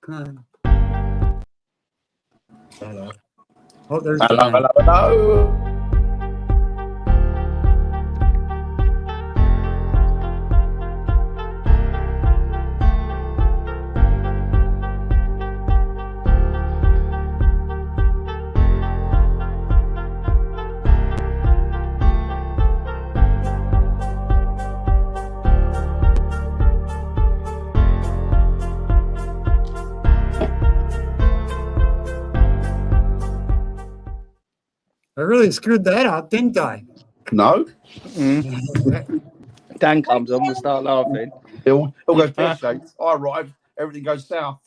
Come on. Hello. Oh, there's Hello, Dan. hello, hello. I really screwed that up, didn't I? No, Dan comes on, we start laughing. it all goes pear-shaped. I arrive, everything goes south.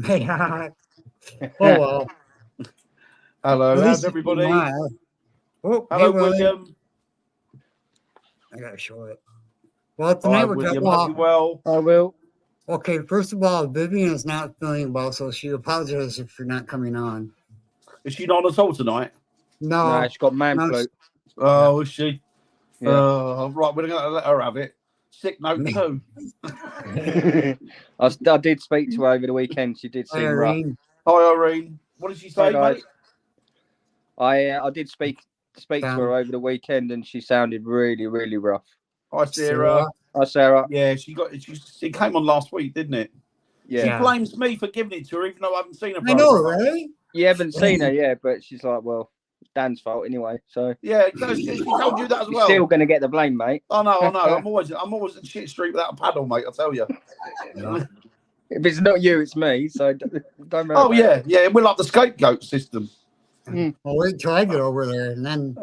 Oh, well. Hello, At how's least everybody? Oh, Hello, hey, William. I gotta show it. Well, tonight Hi, we're William. talking Hope you well. I will. Okay, first of all, Vivian is not feeling well, so she apologizes if you're not coming on. Is she not at all tonight? No, No, she's got man no, flu. Oh, is she? Yeah. Right, we're going to let her have it. Sick note too. I did speak to her over the weekend. She did Hi, seem rough. Irene. Hi, Irene. What did she say, Hi, guys. mate? I did speak to her over the weekend, and she sounded really, really rough. Hi, Sarah. Hi, Sarah. Yeah, she came on last week, didn't it? Yeah. She blames me for giving it to her, even though I haven't seen her. I know, right? You haven't seen her yet, but she's like, well, it's Dan's fault anyway. So yeah, no, she told you that as you're well. still going to get the blame, mate. I know. I'm always in shit street without a paddle, mate. I tell you. Yeah. If it's not you, it's me. So don't worry. Oh yeah, we're like the scapegoat system. I'll wait till I get over there, and then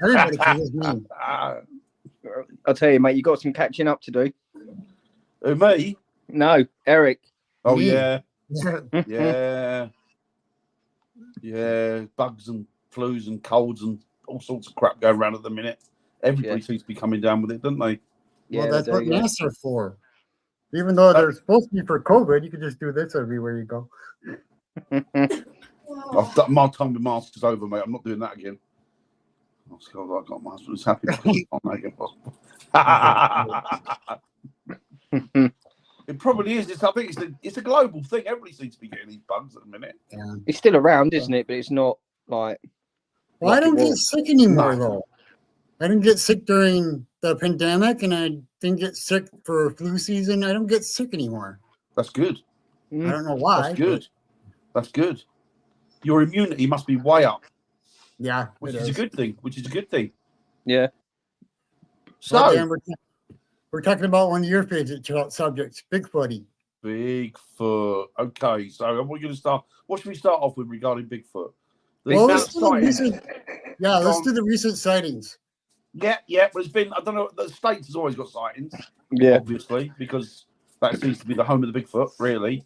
everybody can use me. I'll tell you, mate. You got some catching up to do. Who, me? No, Eric. Oh Me. yeah, yeah. Bugs and flus and colds and all sorts of crap going around at the minute. Everybody seems to be coming down with it, don't they? Well, that's what masks are for. Even though they're supposed to be for COVID, you could just do this everywhere you go. I've done my time with masks is over, mate. I'm not doing that again. Oh, God, I got my husband's happy because I'm making it possible. It probably is. I think it's a global thing. Everybody seems to be getting these bugs at the minute. Yeah. It's still around, isn't it? But it's not like. Well, I don't get sick anymore, though. I didn't get sick during the pandemic, and I didn't get sick for flu season. I don't get sick anymore. That's good. I don't know why. That's good. That's good. Your immunity must be way up. Yeah, which is a good thing. Yeah. So Dan, we're talking about one of your favorite subjects, Bigfooty. Bigfoot. Okay, so we're going to start. What should we start off with regarding Bigfoot? Let's do the recent sightings. Yeah. But it's been, I don't know, the States has always got sightings. Yeah. Obviously, because that seems to be the home of the Bigfoot, really.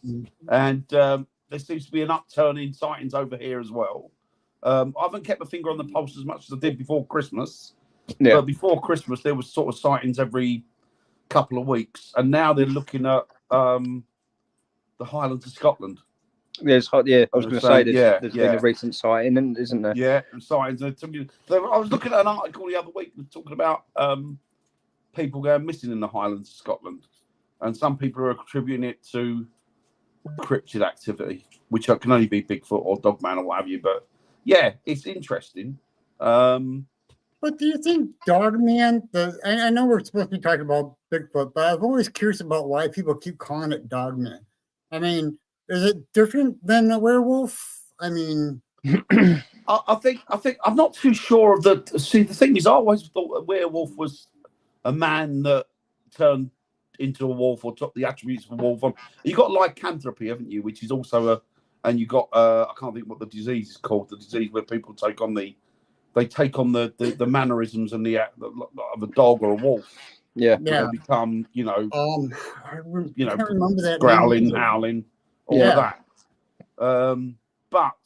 And there seems to be an upturn in sightings over here as well. I haven't kept my finger on the pulse as much as I did before Christmas. Yeah. But before Christmas, there was sort of sightings every couple of weeks. And now they're looking at the Highlands of Scotland. I was going to say there's been a recent sighting, isn't there? Yeah, sightings. I was looking at an article the other week talking about people going missing in the Highlands of Scotland. And some people are attributing it to cryptid activity, which can only be Bigfoot or Dogman or what have you. But yeah, it's interesting. But do you think Dogman? I know we're supposed to be talking about Bigfoot, but I'm always curious about why people keep calling it Dogman. I mean, is it different than a werewolf? I mean, I think I'm not too sure of the. See, the thing is, I always thought a werewolf was a man that turned into a wolf or took the attributes of a wolf on. You got lycanthropy, haven't you? Which is also and you got I can't think what the disease is called. The disease where people take on the mannerisms and of a dog or a wolf. Yeah. They become, I can't remember that growling, howling, all of that. But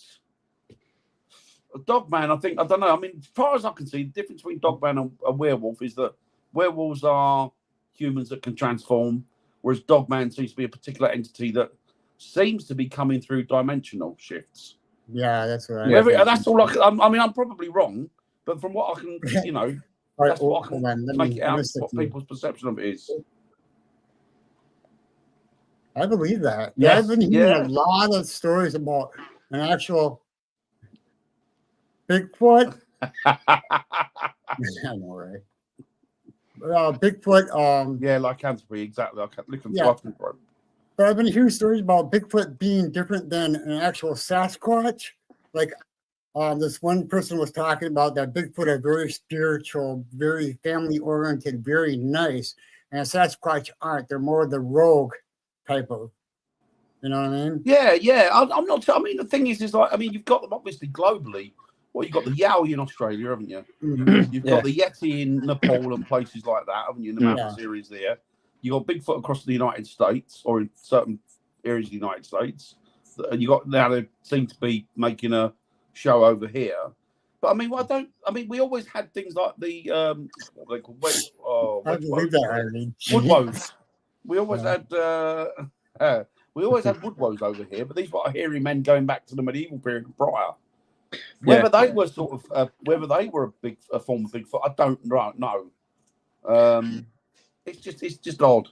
a Dogman, I don't know. I mean, as far as I can see, the difference between Dogman and a werewolf is that werewolves are humans that can transform, whereas Dogman seems to be a particular entity that seems to be coming through dimensional shifts. Yeah, that's right. That's all I mean, I'm probably wrong, but from what I can, that's what I can make it out what people's perception of it is. I believe that. Yes, I've been hearing a lot of stories about an actual Bigfoot. I know, right? Bigfoot. Yeah, like Canterbury, exactly. I kept looking Yeah. for it. But I've been hearing stories about Bigfoot being different than an actual Sasquatch. Like, this one person was talking about that Bigfoot are very spiritual, very family oriented, very nice, and Sasquatch aren't. They're more the rogue type of. You know what I mean? Yeah. I'm not. I mean, the thing is like, I mean, you've got them obviously globally. Well, you've got the Yowie in Australia, haven't you? Mm-hmm. You've got the Yeti in Nepal and places like that, haven't you? In the mountain series there. You've got Bigfoot across the United States or in certain areas of the United States. And you got now they seem to be making a show over here. But I mean, we always had things like the what they call woodwoes. We always had woodwoes over here, but these were hairy men going back to the medieval period prior. Whether they were sort of whether they were a form of Bigfoot, I don't know. It's just odd.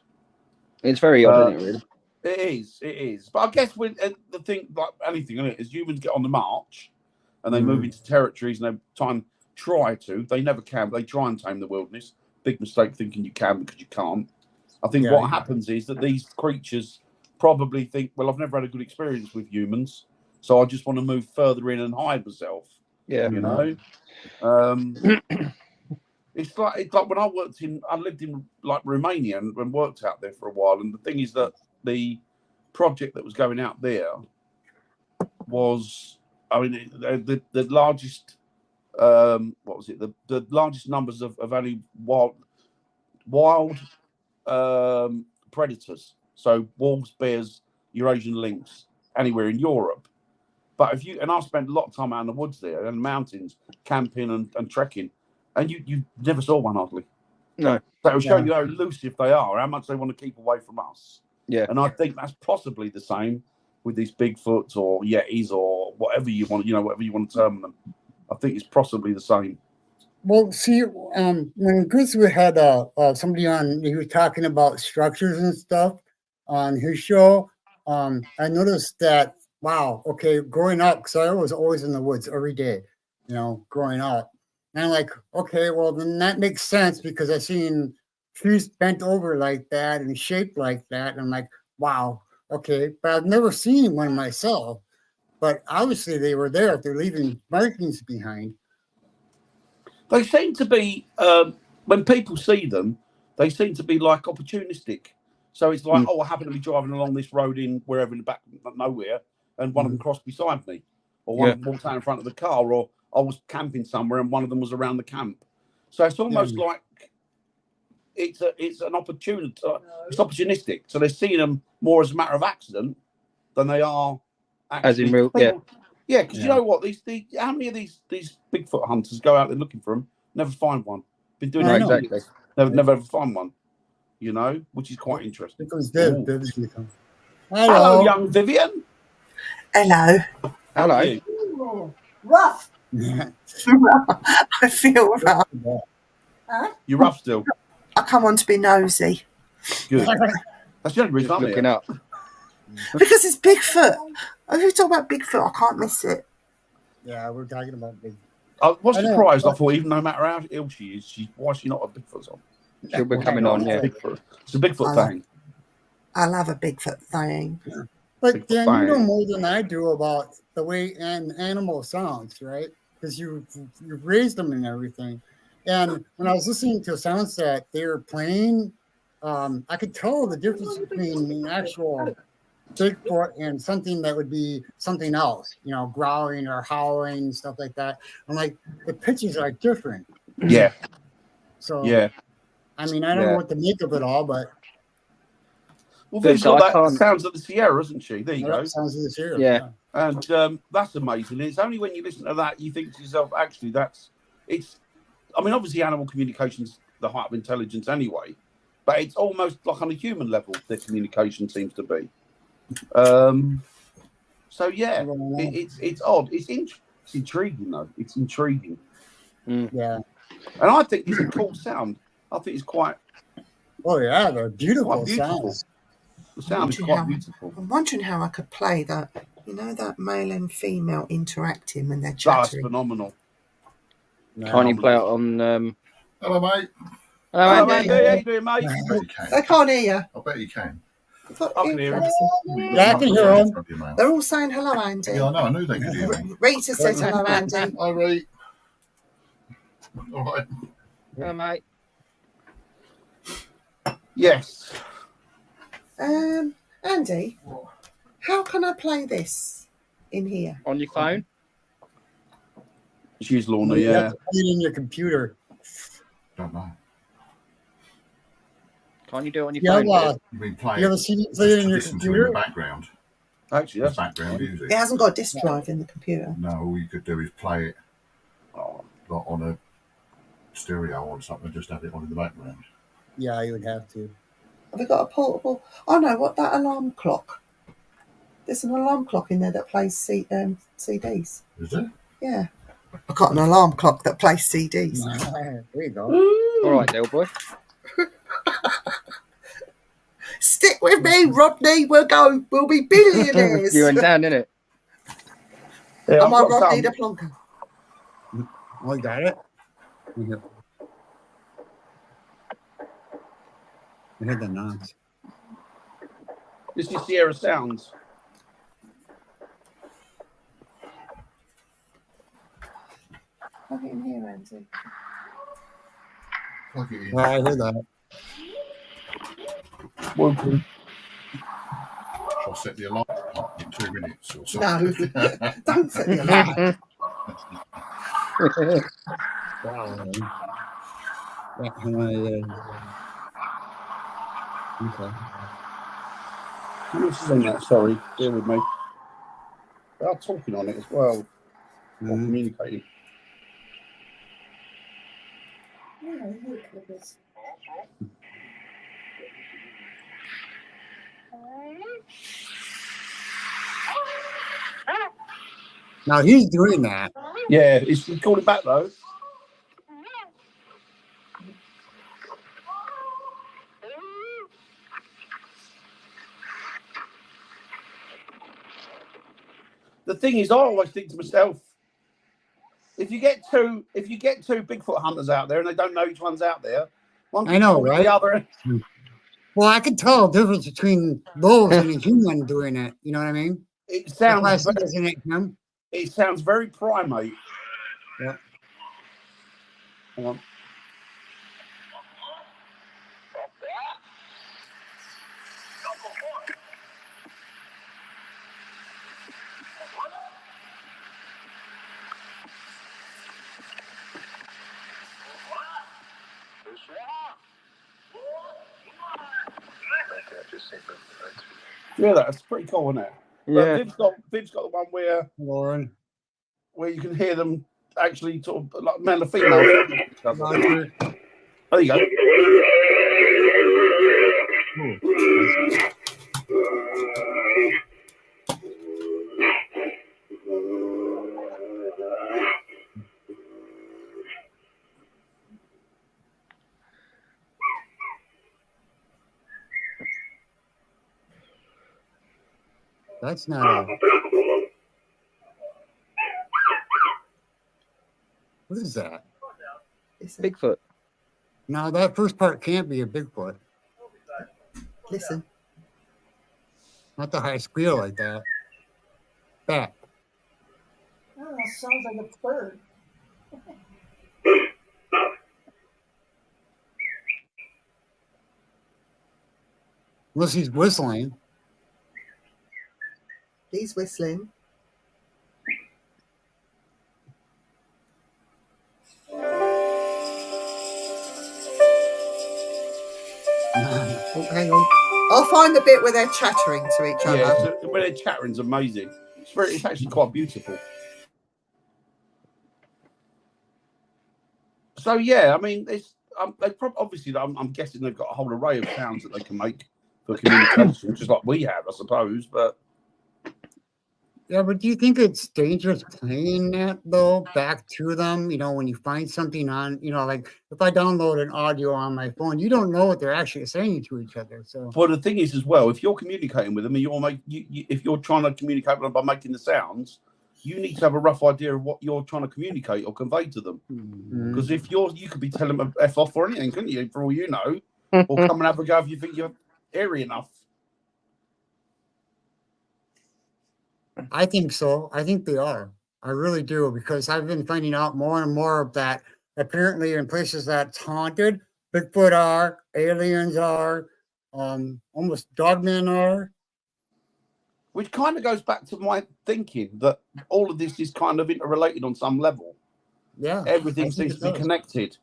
It's very odd, isn't it? Really, it is. But I guess with the thing, like anything, isn't it, is humans get on the march and they move into territories and they never can. They try and tame the wilderness. Big mistake thinking you can because you can't. I think what happens is that these creatures probably think, well, I've never had a good experience with humans, so I just want to move further in and hide myself. Yeah, you know. It's like when I lived in like Romania and worked out there for a while. And the thing is that the project that was going out there was, I mean, the largest, what was it? The largest numbers of only wild predators. So wolves, bears, Eurasian lynx, anywhere in Europe. But I spent a lot of time out in the woods there and the mountains, camping and trekking. And you never saw one hardly. No. So it'll show you how elusive they are, how much they want to keep away from us. Yeah. And I think that's possibly the same with these Bigfoots or Yetis or whatever you want, whatever you want to term them. I think it's possibly the same. Well, see, when Chris had somebody on, he was talking about structures and stuff on his show. I noticed that, wow, okay, growing up, because I was always in the woods every day, growing up. And I'm like, okay, well, then that makes sense because I've seen trees bent over like that and shaped like that. And I'm like, wow, okay. But I've never seen one myself. But obviously they were there if they're leaving markings behind. They seem to be, when people see them, they seem to be like opportunistic. So it's like, I happen to be driving along this road in wherever in the back of nowhere, and one of them crossed beside me, or one of them walked out in front of the car, or I was camping somewhere and one of them was around the camp. So it's almost like it's an opportunity. It's opportunistic. So they're seeing them more as a matter of accident than they are actually. As in real, yeah. Because you know what? How many of these Bigfoot hunters go out there looking for them, never find one. Been doing it exactly. Never ever find one. Which is quite interesting. Hello, young Vivian. Hello. Hello. Rough. I feel rough. Huh? You're rough still. I come on to be nosy. Good. That's the only reason I'm looking up. Because it's Bigfoot. If you talk about Bigfoot, I can't miss it. Yeah, we're talking about Bigfoot. I was surprised. I thought, even no matter how ill she is, why is she not a Bigfoot song? She'll be coming on, yeah. It's a Bigfoot thing. I love a Bigfoot thing. But Dan, you know more than I do about the way an animal sounds, right? Because you've raised them and everything. And when I was listening to sounds that they were playing, I could tell the difference between an actual Bigfoot and something that would be something else, growling or howling, stuff like that. I'm like, the pitches are different. Yeah. So, I mean, I don't know what to make of it all, but. Well, Viv's got that sounds of the Sierra, isn't she? There you go. Sounds of the Sierra. Yeah. And that's amazing. It's only when you listen to that you think to yourself, actually, I mean, obviously, animal communication's the heart of intelligence anyway, but it's almost like on a human level, their communication seems to be. So yeah, it's odd. It's intriguing though. It's intriguing. Yeah. And I think it's a cool sound. I think it's quite. Oh yeah, they're beautiful sounds. The sound is quite beautiful. I'm wondering how I could play that. You know, that male and female interacting when they're That's chattering. phenomenal. Can't you play it on? Hello, mate. Hello, Andy. How you doing, mate? I bet you can. They can't hear you. I bet you can. I can hear him. Yeah, I can hear him. They're all saying hello, Andy. Yeah, I know. I knew they could hear me. Rita says hello, Andy. Hi, Ree. All right. Yeah, mate. Yes. Andy, how can I play this in here? On your phone? She's Lorna, You have yeah. to play it in your computer. Don't know. Can't you do it on your Yeah, phone? well, You've been playing. you ever seen it play it in your listen to in computer? the background. Actually, That's that's background music. It hasn't got a disk drive in the computer. No, all you could do is play it oh, like on a stereo or something, just have it on in the background. Yeah, you would have to. Have we got a portable? Oh no, what, that alarm clock? There's an alarm clock in there that plays CDs. Is it? Yeah. I've got an alarm clock that plays CDs. There you go. All right, little boy. Stick with me, Rodney. We'll be billionaires. You went down, didn't it? yeah, Am I I've got Rodney some. the Plonker? Oh, you got it? I heard the knocks. This is Sierra Sounds. Plug it in here, Andy. Plug it in. Well, I heard that. Whooping. Shall I set the alarm clock in 2 minutes or No, something? don't set the alarm. Wow. Okay. Who else is on that? Sorry, bear with me. They are talking on it as well. Or communicating. Now he's doing that. Yeah, is he calling back though? The thing is, I always think to myself, if you get two Bigfoot hunters out there and they don't know which one's out there, one I know, can right? The other. Well, I could tell the difference between those and a human doing it. You know what I mean? It That's sounds. why I said, isn't it him? It sounds very primate. Yeah. Hang on. Yeah, that's pretty cool, isn't it? Yeah. But Viv's got the one Lauren. where you can hear them actually sort of like male and female. Roger. There you go. That's not a. What is that? Bigfoot. No, that first part can't be a Bigfoot. Listen. Not the high squeal like that. Back. Oh, that sounds like a bird. Unless he's whistling. He's whistling. Oh, hang on. I'll find the bit where they're chattering to each other. Yeah, so when they're chattering's amazing. It's actually quite beautiful. So yeah, I mean, it's obviously I'm guessing they've got a whole array of sounds that they can make for communication, just like we have, I suppose. But Yeah, but do you think it's dangerous playing that though back to them? When you find something on, like if I download an audio on my phone, you don't know what they're actually saying to each other. So, well, the thing is as well, if you're communicating with them and if you're trying to communicate with them by making the sounds, you need to have a rough idea of what you're trying to communicate or convey to them. Because if you could be telling them F off or anything, couldn't you? For all you know, or come and have a go if you think you're airy enough. I think so. I think they are. I really do, because I've been finding out more and more of that. Apparently, in places that's haunted, Bigfoot are, aliens are, almost dogmen are. Which kind of goes back to my thinking that all of this is kind of interrelated on some level. Yeah, everything seems to be connected.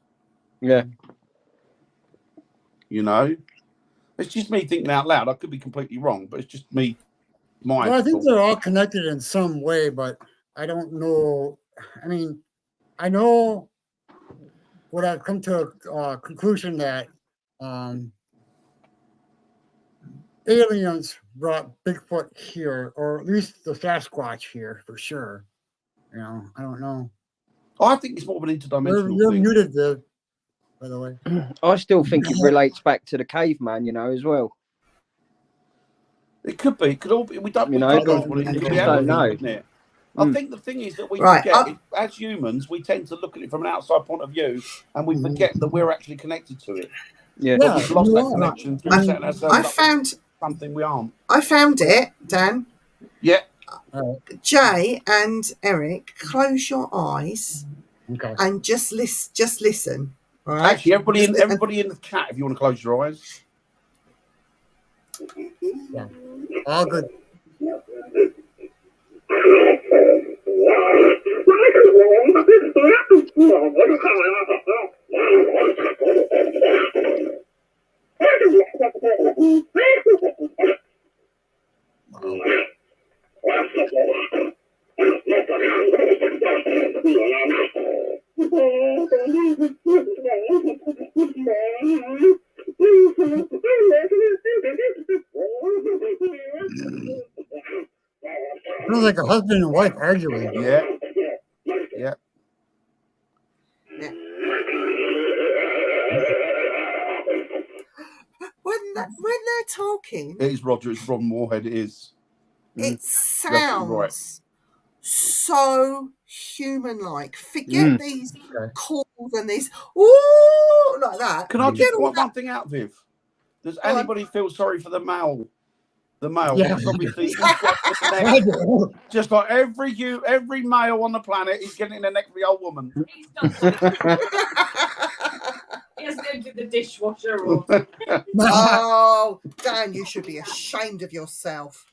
Yeah, it's just me thinking out loud. I could be completely wrong, but it's just me. Well, I think they're all connected in some way, but I don't know. I mean, I know what I've come to a conclusion that aliens brought Bigfoot here, or at least the Sasquatch here for sure. I don't know. I think it's more of an interdimensional You're thing. muted, Viv, by the way. I still think it relates back to the caveman, as well. It could be. It could all be. We don't know. I think the thing is that we Right, forget, as humans, we tend to look at it from an outside point of view, and we forget that we're actually connected to it. Yeah, But we've lost that connection through setting ourselves I up found something we aren't. I found it, Dan. Yeah. Jay and Eric, close your eyes and just listen. All right? Actually, everybody in the chat, if you want to close your eyes. Yeah. All good. Sounds like a husband and wife arguing. Yeah. When they're talking, It is Roger. It's Ron Moorhead. It is. it sounds so human-like. Forget these calls and these ooh like that. Can I just point one thing out, Viv? Does anybody feel sorry for the male? The male, because obviously he's got the neck. Just like every male on the planet, he's getting in the neck of the old woman. He's done he hasn't emptied the dishwasher or... Oh, Dan, you should be ashamed of yourself.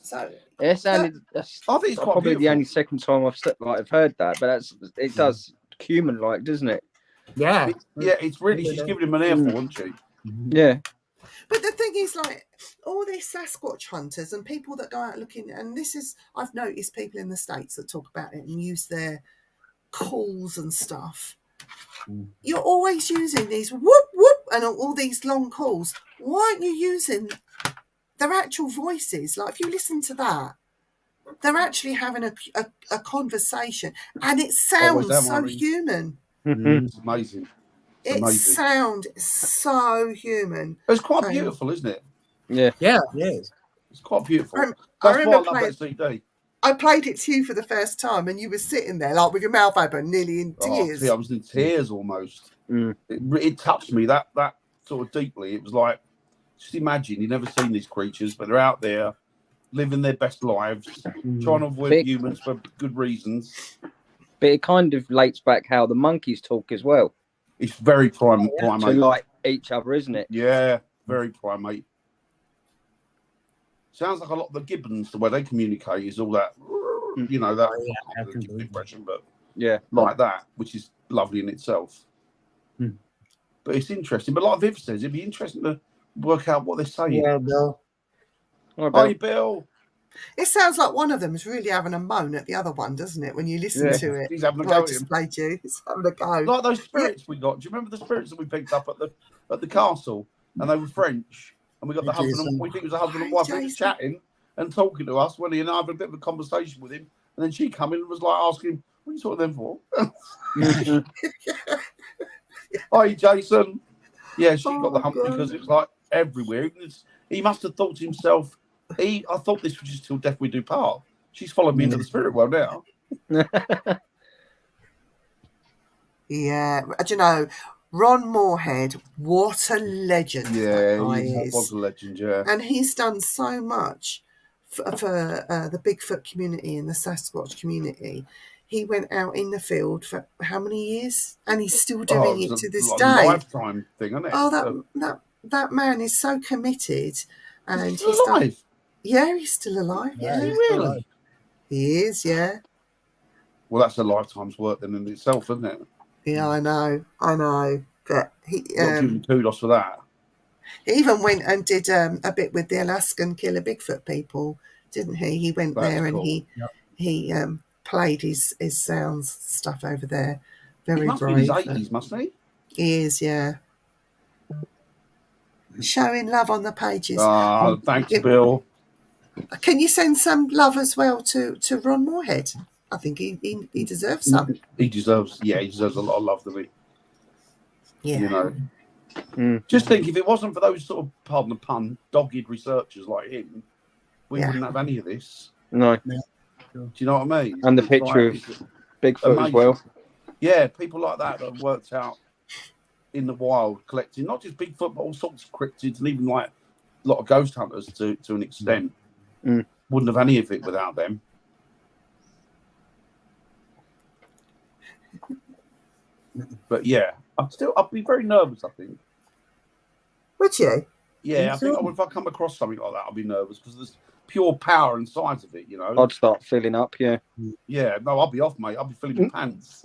So it sounded. I think it's probably the only second time I've heard that, but it does human-like, doesn't it? Yeah. It's really, she's giving him an earful, isn't she? Yeah. But the thing is, like, all these Sasquatch hunters and people that go out looking, and I've noticed people in the States that talk about it and use their calls and stuff. You're always using these whoop whoop and all these long calls. Why aren't you using their actual voices? Like, if you listen to that, they're actually having a conversation, and it sounds so human. It's amazing. It sounds so human. It's quite beautiful, isn't it? Yeah, it is. It's quite beautiful. I That's why I love playing, that CD. I played it to you for the first time, and you were sitting there like with your mouth open, nearly in tears. I was in tears almost. It touched me that sort of deeply. It was like, just imagine, you've never seen these creatures, but they're out there living their best lives, trying to avoid humans for good reasons. But it kind of relates back how the monkeys talk as well. It's very primate. To like each other, isn't it? Yeah, very primate. Sounds like a lot of the gibbons, the way they communicate is all that, that impression, but like that, which is lovely in itself. But it's interesting. But like Viv says, it'd be interesting to work out what they're saying. Yeah, Bill. Hi, Bill. It sounds like one of them is really having a moan at the other one, doesn't it? When you listen to it, he's having a go at him. He's having a go. Like those spirits we got. Do you remember the spirits that we picked up at the castle? And they were French. and we got the Hey, husband. Jason. We think it was a husband and Hi, wife. They were Jason. chatting and talking to us. When he and I had a bit of a conversation with him, and then she come in and was like asking him, "What are you talking to them for?" Hi, Jason. Yeah, she got the hump God. because it was like everywhere. He must have thought to himself, I thought this was just till death we do part. She's followed me into the spirit world now. Yeah, do you know, Ron Moorhead, what a legend that guy he is. was a legend, yeah. And he's done so much for the Bigfoot community and the Sasquatch community. He went out in the field for how many years? And he's still doing it to this day. Lifetime thing, isn't it? Oh, that man is so committed. And he's still alive. He's still alive. Yeah, he's really? alive. He is, yeah. Well, that's a lifetime's work then in itself, isn't it? Yeah, I know. But he Got to give him kudos for that. He even went and did a bit with the Alaskan killer Bigfoot people, didn't he? He went there and he played his sounds stuff over there. Very he must brave. be in his 80s, mustn't he? He is, yeah. Showing love on the pages. Thanks, Bill. Can you send some love as well to Ron Moorhead? I think he deserves some. He deserves a lot of love, doesn't he? Yeah. You know. Just think, if it wasn't for those sort of, pardon the pun, dogged researchers like him, we wouldn't have any of this. No. Yeah. Do you know what I mean? And the picture of Bigfoot amazing. as well. Yeah, people like that have worked out in the wild collecting not just Bigfoot, but all sorts of cryptids and even like a lot of ghost hunters to an extent. Wouldn't have any of it without them. But yeah, I'd be very nervous, I think. Would you? Yeah, I think if I come across something like that, I'll be nervous because there's pure power inside of it, you know. I'd start filling up, yeah. Yeah, no, I'll be off, mate. I'll be filling my pants.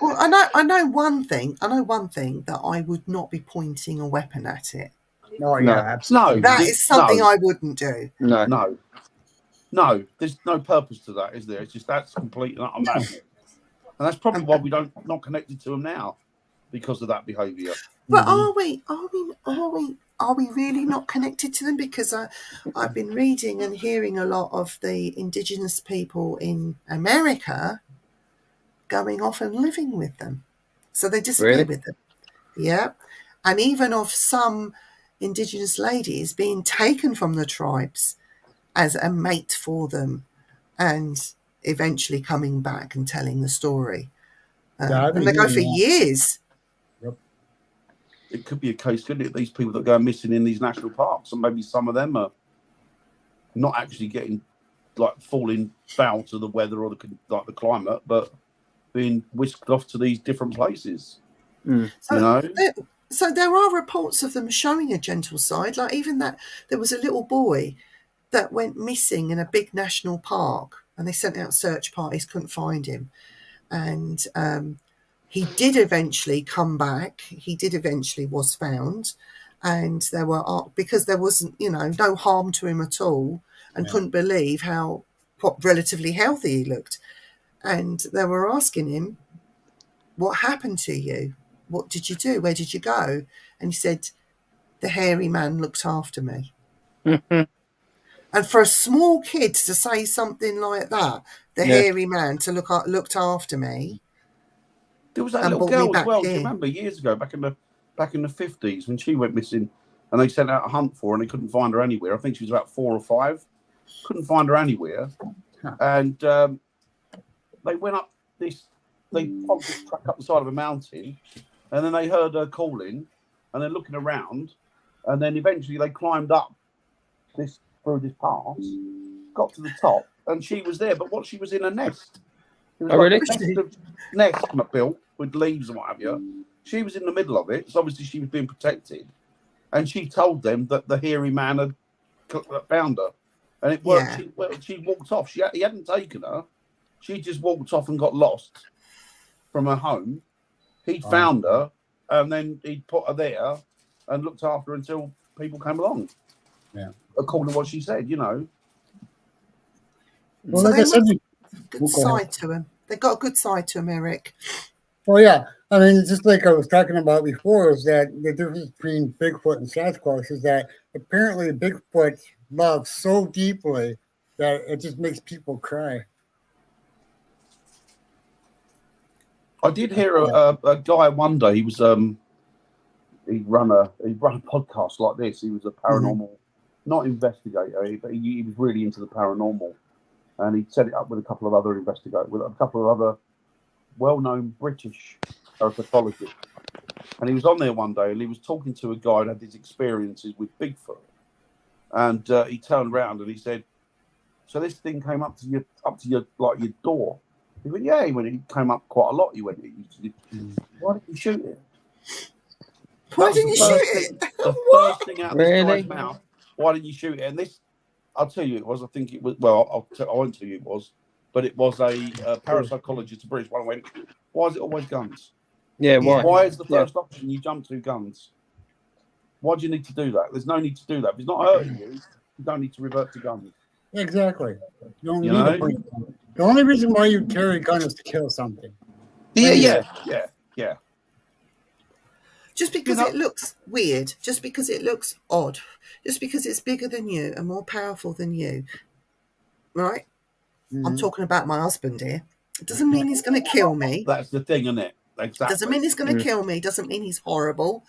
Well, I know one thing that I would not be pointing a weapon at it. Oh, yeah, absolutely. No, That is something I wouldn't do. No, there's no purpose to that, is there? It's just that's complete and utter madness. And that's probably why we not connected to them now, because of that behaviour. But are we really not connected to them? Because I've been reading and hearing a lot of the indigenous people in America going off and living with them. So they disappear with them. Yeah. And even of some indigenous ladies being taken from the tribes as a mate for them and eventually coming back and telling the story. And they go for years. It could be a case, couldn't it? These people that go missing in these national parks, and maybe some of them are not actually getting falling foul to the weather or the climate, but being whisked off to these different places. So there are reports of them showing a gentle side, like even that there was a little boy that went missing in a big national park, and they sent out search parties, couldn't find him, and he did eventually come back. He did eventually was found, and there were, because there wasn't, no harm to him at all, and couldn't believe what relatively healthy he looked. And they were asking him, what happened to you? What did you do? Where did you go? And he said, the hairy man looked after me. And for a small kid to say something like that, the hairy man looked after me. There was that little girl as well. Do you remember years ago, back in the 50s, when she went missing, and they sent out a hunt for her, and they couldn't find her anywhere. I think she was about 4 or 5. Couldn't find her anywhere, and they went up this. They followed this track up the side of a mountain, and then they heard her calling, and then looking around, and then eventually they climbed up through this pass, got to the top, and she was there. But she was in a nest. It was really? A nest built with leaves and what have you. She was in the middle of it, so obviously she was being protected. And she told them that the hairy man had found her, and it worked. Yeah. She walked off. He hadn't taken her. She just walked off and got lost from her home. He'd found her, and then he'd put her there and looked after her until people came along. Yeah, according to what she said, Well, so like I said, good side to him. They got a good side to him, Eric. Well, yeah. I mean, it's just like I was talking about before, is that the difference between Bigfoot and Sasquatch is that apparently Bigfoot loves so deeply that it just makes people cry. I did hear a guy one day. He was he'd run a podcast like this. He was a paranormal, not investigator, but he was really into the paranormal, and he set it up with a couple of other investigators, with a couple of other well-known British herpetologists. And he was on there one day, and he was talking to a guy who had his experiences with Bigfoot, and he turned around and he said, "So this thing came up to your like your door." He went, "Yeah." He went, "It came up quite a lot." He went, "Why didn't you shoot it?" Why didn't you shoot it? The first thing out of this guy's mouth. Why didn't you shoot it? And this, I'll tell you, it was. I think it was. Well, I won't tell you it was, but it was a parapsychologist, a British one. Went, "Why is it always guns? Yeah, why? Why is the first option you jump to guns? Why do you need to do that? There's no need to do that. If it's not hurting you, you don't need to revert to guns." Exactly. You don't need to point a gun. The only reason why you carry a gun is to kill something. Yeah. Just because it looks weird, just because it looks odd, just because it's bigger than you and more powerful than you, right? I'm talking about my husband here. It doesn't mean he's going to kill me. That's the thing, isn't it? Exactly. Doesn't mean he's going to kill me. Doesn't mean he's horrible.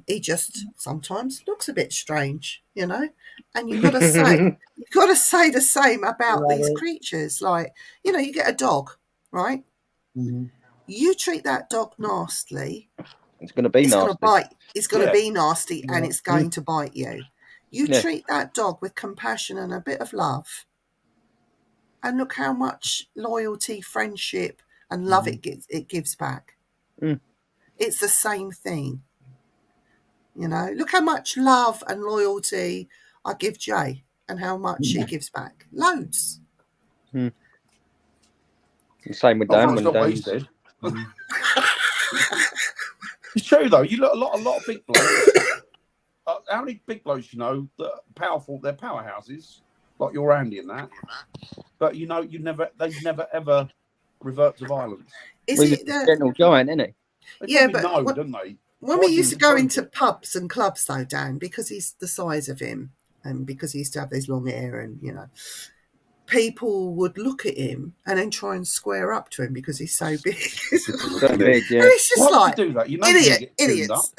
He just sometimes looks a bit strange, you know. And you've got to say the same about these creatures. Like, you know, you get a dog, right? You treat that dog nastily, it's going to be nasty. Going to bite. It's going to be nasty, and it's going to bite you. You treat that dog with compassion and a bit of love, and look how much loyalty, friendship, and love it gives back. It's the same thing. You know, look how much love and loyalty I give Jay, and how much he gives back. Loads. The same with Dan. That's not what he said. It's true though. You look a lot of big blokes. How many big blokes you know that are powerful? They're powerhouses, like your Andy and that. But you know, they never ever revert to violence. He's a gentle giant, isn't he? Yeah, but don't they? When we used to go into pubs and clubs, though, Dan, because he's the size of him, and because he used to have this long hair, and you know, people would look at him and then try and square up to him because he's so big. So big, yeah. And it's just Why like, would you do that? You know idiots.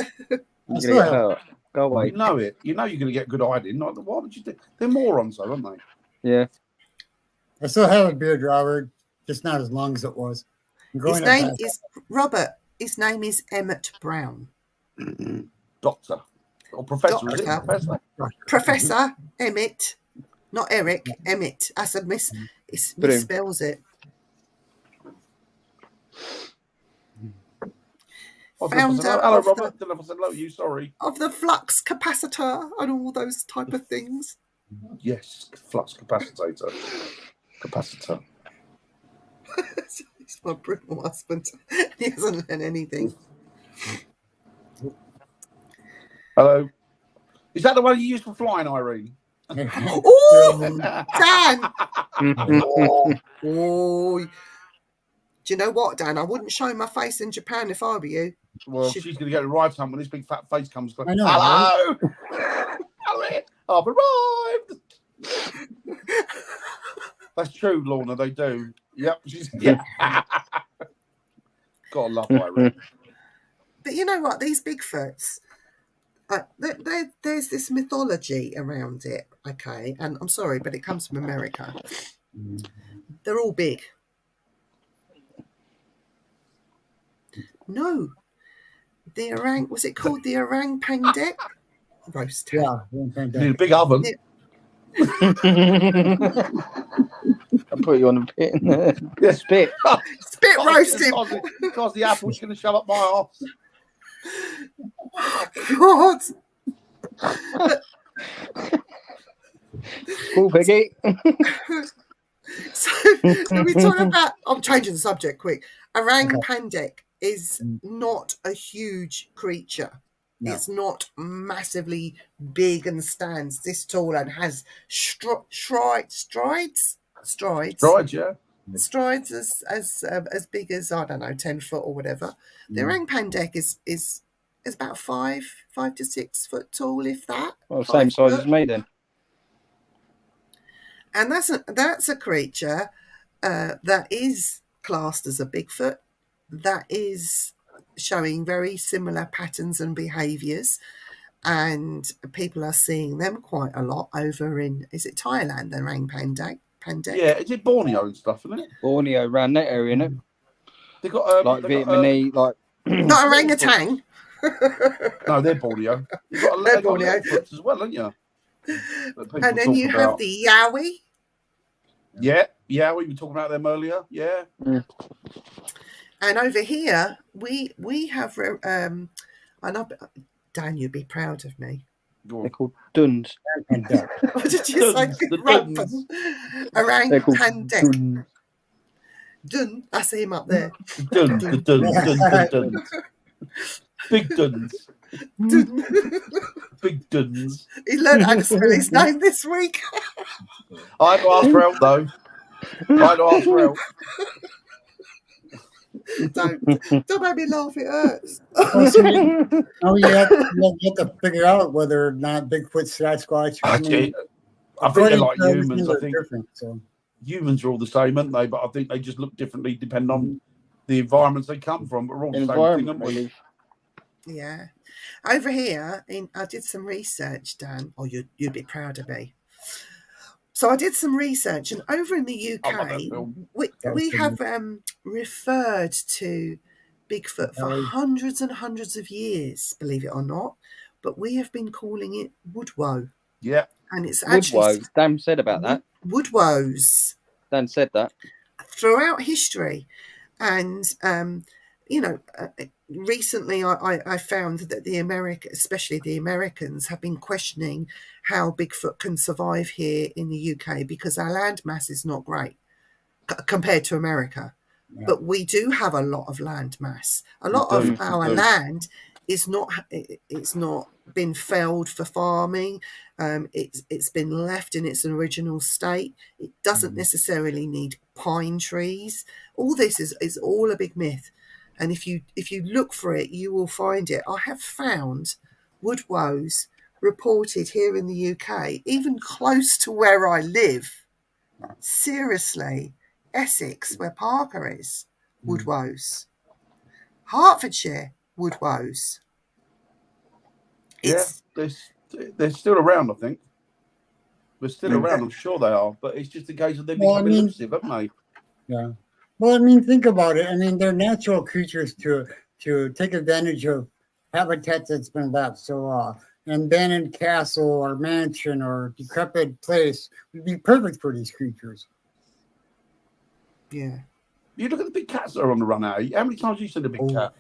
Go away. You know it. You know you're going to get good hiding. Why would you do? They're morons, though, aren't they? Yeah. I still have a beard, Robert, just not as long as it was. His name is Robert. His name is Emmett Brown. Doctor or professor? Is it professor? Professor Emmett, not Eric. Emmett. I said misspells it. Founder hello, Robert. I said hello. You sorry of the flux capacitor and all those type of things. Yes, flux capacitor. He's my brutal husband. He hasn't learned anything. Hello. Is that the one you use for flying, Irene? Oh, Dan! Oh. Do you know what, Dan? I wouldn't show my face in Japan if I were you. Well, she's going to get a ride time when this big fat face comes. I know, hello! Hello! I've arrived! That's true, Lorna, they do. Yep. Gotta love Irene. But you know what? These Bigfoots, there's this mythology around it, okay? And I'm sorry, but it comes from America. They're all big. No. The orang, was it called the orang pandek? Roast. Yeah. Need a big oven. I'll put you on a pit. Yeah. Spit roasting. Because the apple's going to shove up my arse. God. Cool, Piggy. So we talk about. I'm changing the subject quick. Orang pandek is not a huge creature. No. It's not massively big and stands this tall and has strides. Strides, yeah. strides as big as, I don't know, 10 foot or whatever. The orang pandek is about 5 to 6 foot tall, if that. Well, same size as me then. And that's a creature that is classed as a Bigfoot, that is showing very similar patterns and behaviours, and people are seeing them quite a lot over in, is it Thailand, the orang pandek? Yeah, is it Borneo and stuff, isn't it? Borneo, around that area, isn't it? They got like Vietnamese, like not orangutan. No, they're Borneo. They've got Bigfoots as well, haven't you? And then you have the Yowie. Yeah, we were talking about them earlier. Yeah. And over here, we have, and Dan, you'd be proud of me. They're called duns. What did you say? Orang-pandek. Dun, I see him up there. Dun. Big duns. Dun. Big duns. He learned how to spell his name this week. I had to ask for help, though. Don't make me laugh, it hurts. You have to figure out whether or not Bigfoot, Sasquatch. I think they're like humans. I think so. Humans are all the same, aren't they? But I think they just look differently depending on the environments they come from. But we're all the same thing, aren't we? Yeah. Over here, I did some research, Dan. Oh, you'd be proud of me. So I did some research, and over in the UK, we have referred to Bigfoot for hundreds and hundreds of years, believe it or not. But we have been calling it woodwoe. Yeah. And it's actually... Woodwoe. Dan said about that. Woodwoes. Dan said that. Throughout history. And, recently I found that especially the Americans, have been questioning how Bigfoot can survive here in the UK because our land mass is not great compared to America. Yeah. But we do have a lot of land mass. A lot of our land is it's not been felled for farming. It's been left in its original state. It doesn't necessarily need pine trees. All this is all a big myth. And if you look for it, you will find it. I have found woodwoes reported here in the UK, even close to where I live. Seriously, Essex, where Parker is, woodwoes. Hertfordshire, woodwoes. Yeah, they're still around, I think. They're still around, I'm sure they are. But it's just a case of them becoming elusive, haven't they? Yeah. Well, think about it. They're natural creatures to take advantage of habitat that's been left. So an abandoned castle or mansion or decrepit place would be perfect for these creatures. Yeah. You look at the big cats that are on the run out. How many times have you seen a big cat?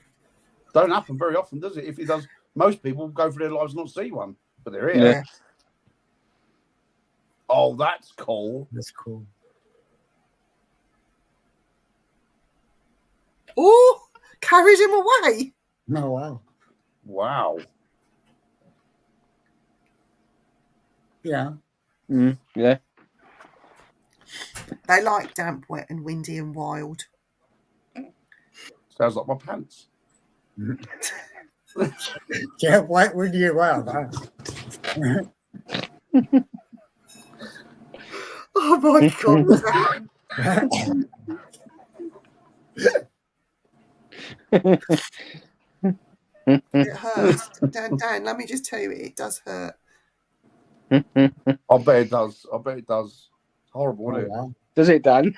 Don't happen very often, does it? If it does, most people go for their lives and not see one. But they're here. Yeah. Oh, that's cool. That's cool. Oh, carried him away. Oh, wow. Wow. Yeah. Yeah. They like damp, wet, and windy and wild. Sounds like my pants. Yeah, white, windy, and wild. Huh? Oh my God. It hurts. Dan, let me just tell you, it does hurt. I bet it does. Horrible, isn't it? Does it, Dan?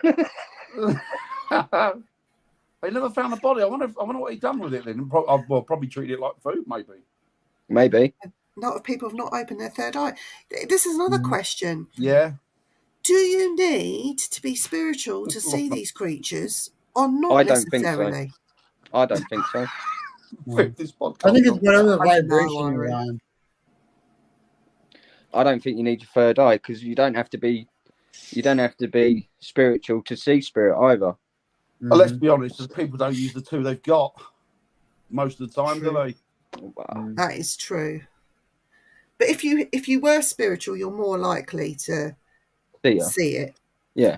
They never found the body. I wonder what he'd done with it then. Probably treated it like food, maybe. Maybe. A lot of people have not opened their third eye. This is another question. Yeah. Do you need to be spiritual to see these creatures, or not I don't necessarily? think so. I don't think so. This podcast. I think it's whatever vibration you're on. I don't think you need your third eye because you don't have to be spiritual to see spirit either. Let's be honest, as people don't use the two they've got most of the time, do they? Wow. That is true. But if you were spiritual, you're more likely to see it. Yeah.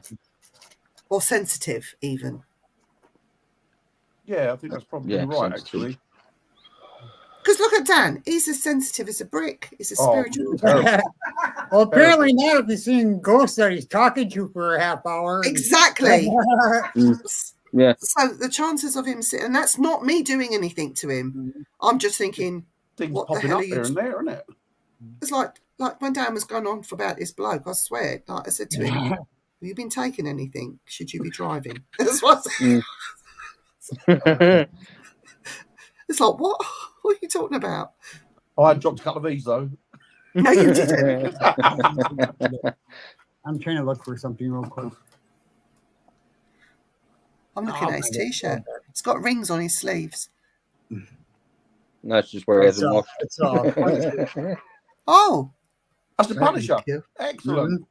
or sensitive even. Yeah, I think that's probably right, sensitive. actually. Because look at Dan, he's as sensitive as a brick. He's a spiritual. Well, apparently not if he's seeing ghosts that he's talking to for a half hour. Exactly. Yeah. So the chances of him sitting, and that's not me doing anything to him. I'm just thinking, Things what the popping hell up are you? here and there, isn't it? It's like when Dan was going on for about this bloke, I swear, like I said to him, have you been taking anything? Should you be driving? That's what I said. It's like, what? What are you talking about? I dropped a couple of these, though. No, you didn't. I'm trying to look for something real quick. I'm looking at his T-shirt. It's got rings on his sleeves. No, it's just where he hasn't washed. It's Oh, That's the Punisher. Thank you. Excellent.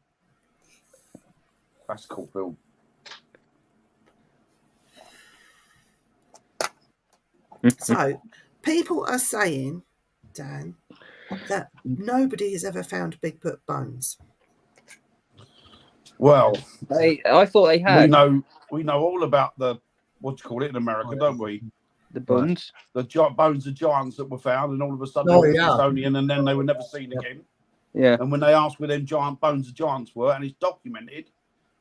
That's a cool film. So people are saying, Dan, that nobody has ever found Bigfoot bones. Well, I thought they had. We know all about the what do you call it in America, don't we? The bones. The bones of giants that were found, and all of a sudden Oh, they were yeah. Smithsonian, and then they were never seen again. Yeah. And when they asked where them giant bones of giants were, and it's documented,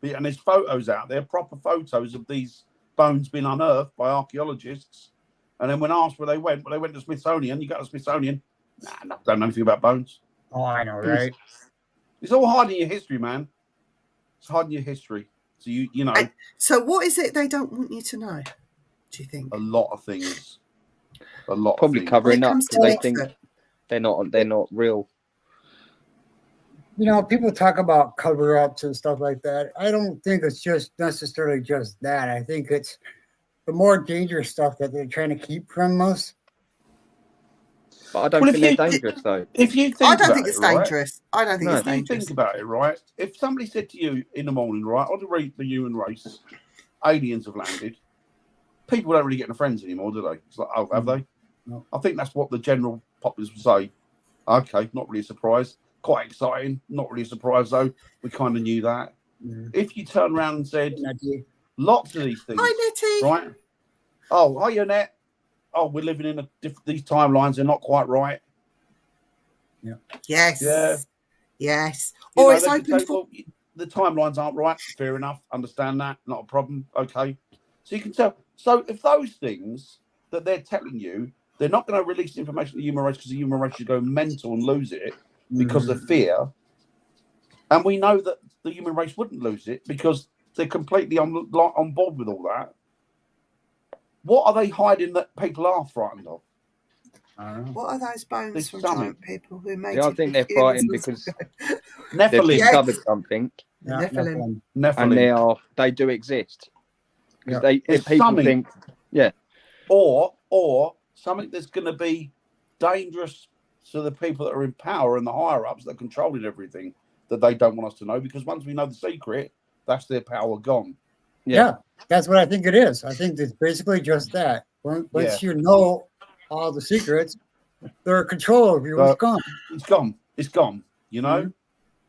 and there's photos out there, proper photos of these bones being unearthed by archaeologists. And then when asked where they went to Smithsonian. You go to Smithsonian, no, don't know anything about bones. Oh, I know, right? It's all hiding your history, man. It's hiding your history. So you know. So what is it they don't want you to know? Do you think? A lot of things. Probably covering up because they think they're not real. You know, people talk about cover-ups and stuff like that. I don't think it's just necessarily just that. I think it's the more dangerous stuff that they're trying to keep from us. But I don't think they're dangerous, though. If you think I don't think it's dangerous. Right? I don't think it's dangerous. If you think about it, right? If somebody said to you in the morning, right, on the human race, aliens have landed, people don't really get no friends anymore, do they? It's like, oh, have they? No. I think that's what the general populace would say. Okay, not really a surprise. Quite exciting. Not really a surprise, though. We kind of knew that. Mm. If you turn around and said, lots of these things. Hi, Nettie. Right? Oh, hi, Annette. Oh, we're living in these timelines are not quite right. Yeah. Yes. Yeah. Yes. Or it's open for... well, the timelines aren't right. Fair enough. Understand that. Not a problem. Okay. So you can tell. So if those things that they're telling you, they're not going to release information to the human race because the human race should go mental and lose it because of fear. And we know that the human race wouldn't lose it because they're completely on board with all that. What are they hiding that people are frightened of? What are those bones from giant people who made? I think they're frightened because Nephilim. they've discovered something. Nephilim. And they do exist. Because if people think, or something that's going to be dangerous to the people that are in power and the higher ups that are controlling everything that they don't want us to know, because once we know the secret, that's their power gone. Yeah, that's what I think it is. I think it's basically just that. Once you know all the secrets, they're in control of you. It's gone. It's gone. It's gone. You know,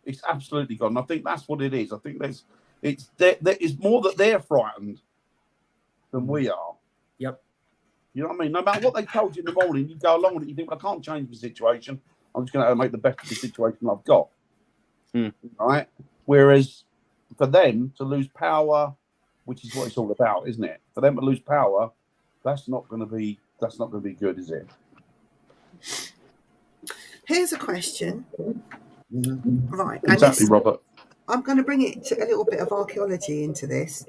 it's absolutely gone. I think that's what it is. I think there is more that they're frightened than we are. Yep. You know what I mean? No matter what they told you in the morning, you go along with it. You think, well, I can't change the situation. I'm just going to make the best of the situation I've got. Right? Whereas for them to lose power, which is what it's all about, isn't it? For them to lose power, that's not going to be good, is it? Here's a question. Right. Exactly, Robert. I'm going to bring a little bit of archaeology into this.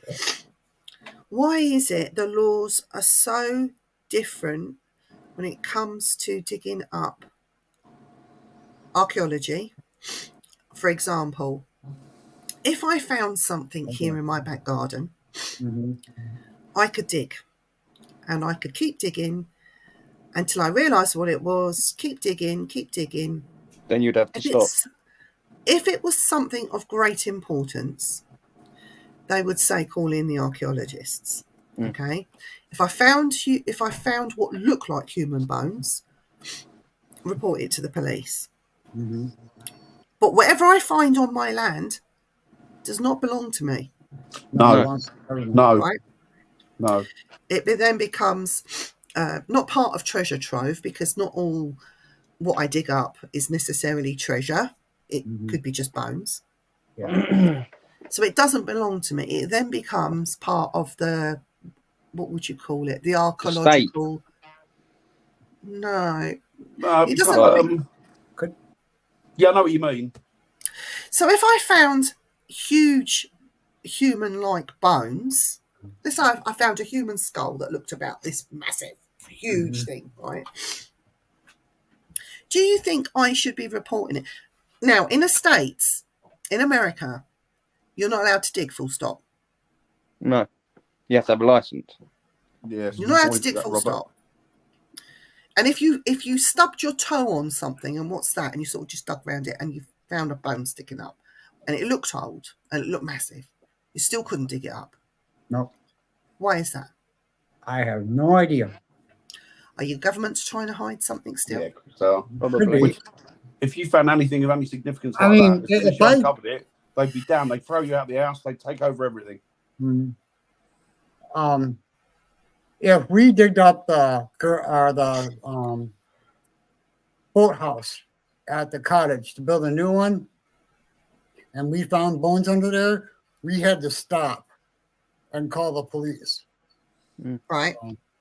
Why is it the laws are so different when it comes to digging up archaeology? For example, if I found something here in my back garden, I could dig and I could keep digging until I realised what it was, keep digging. Then you'd have to stop. If it was something of great importance, they would say call in the archaeologists. Okay. If I found what looked like human bones, report it to the police. But whatever I find on my land does not belong to me. No. Right? No. It then becomes not part of treasure trove, because not all what I dig up is necessarily treasure. It could be just bones. Yeah. So it doesn't belong to me. It then becomes part of the, what would you call it? The archaeological. No. It doesn't. Yeah, I know what you mean. So if I found huge human-like bones, let's say I found a human skull that looked about this massive, huge thing, right? Do you think I should be reporting it? Now, in the States, in America, you're not allowed to dig, full stop. No. You have to have a license. Yes. You're not allowed to dig, full stop. And if you stubbed your toe on something, and what's that? And you sort of just dug around it and you found a bone sticking up, and it looked old and it looked massive, you still couldn't dig it up. No. Why is that? I have no idea. Are your governments trying to hide something still? Yeah, so Probably. If you found anything of any significance like that, as soon as you uncovered it, they'd be down. They'd throw you out of the house. They'd take over everything. If we digged up the boathouse at the cottage to build a new one, and we found bones under there, we had to stop and call the police. Right.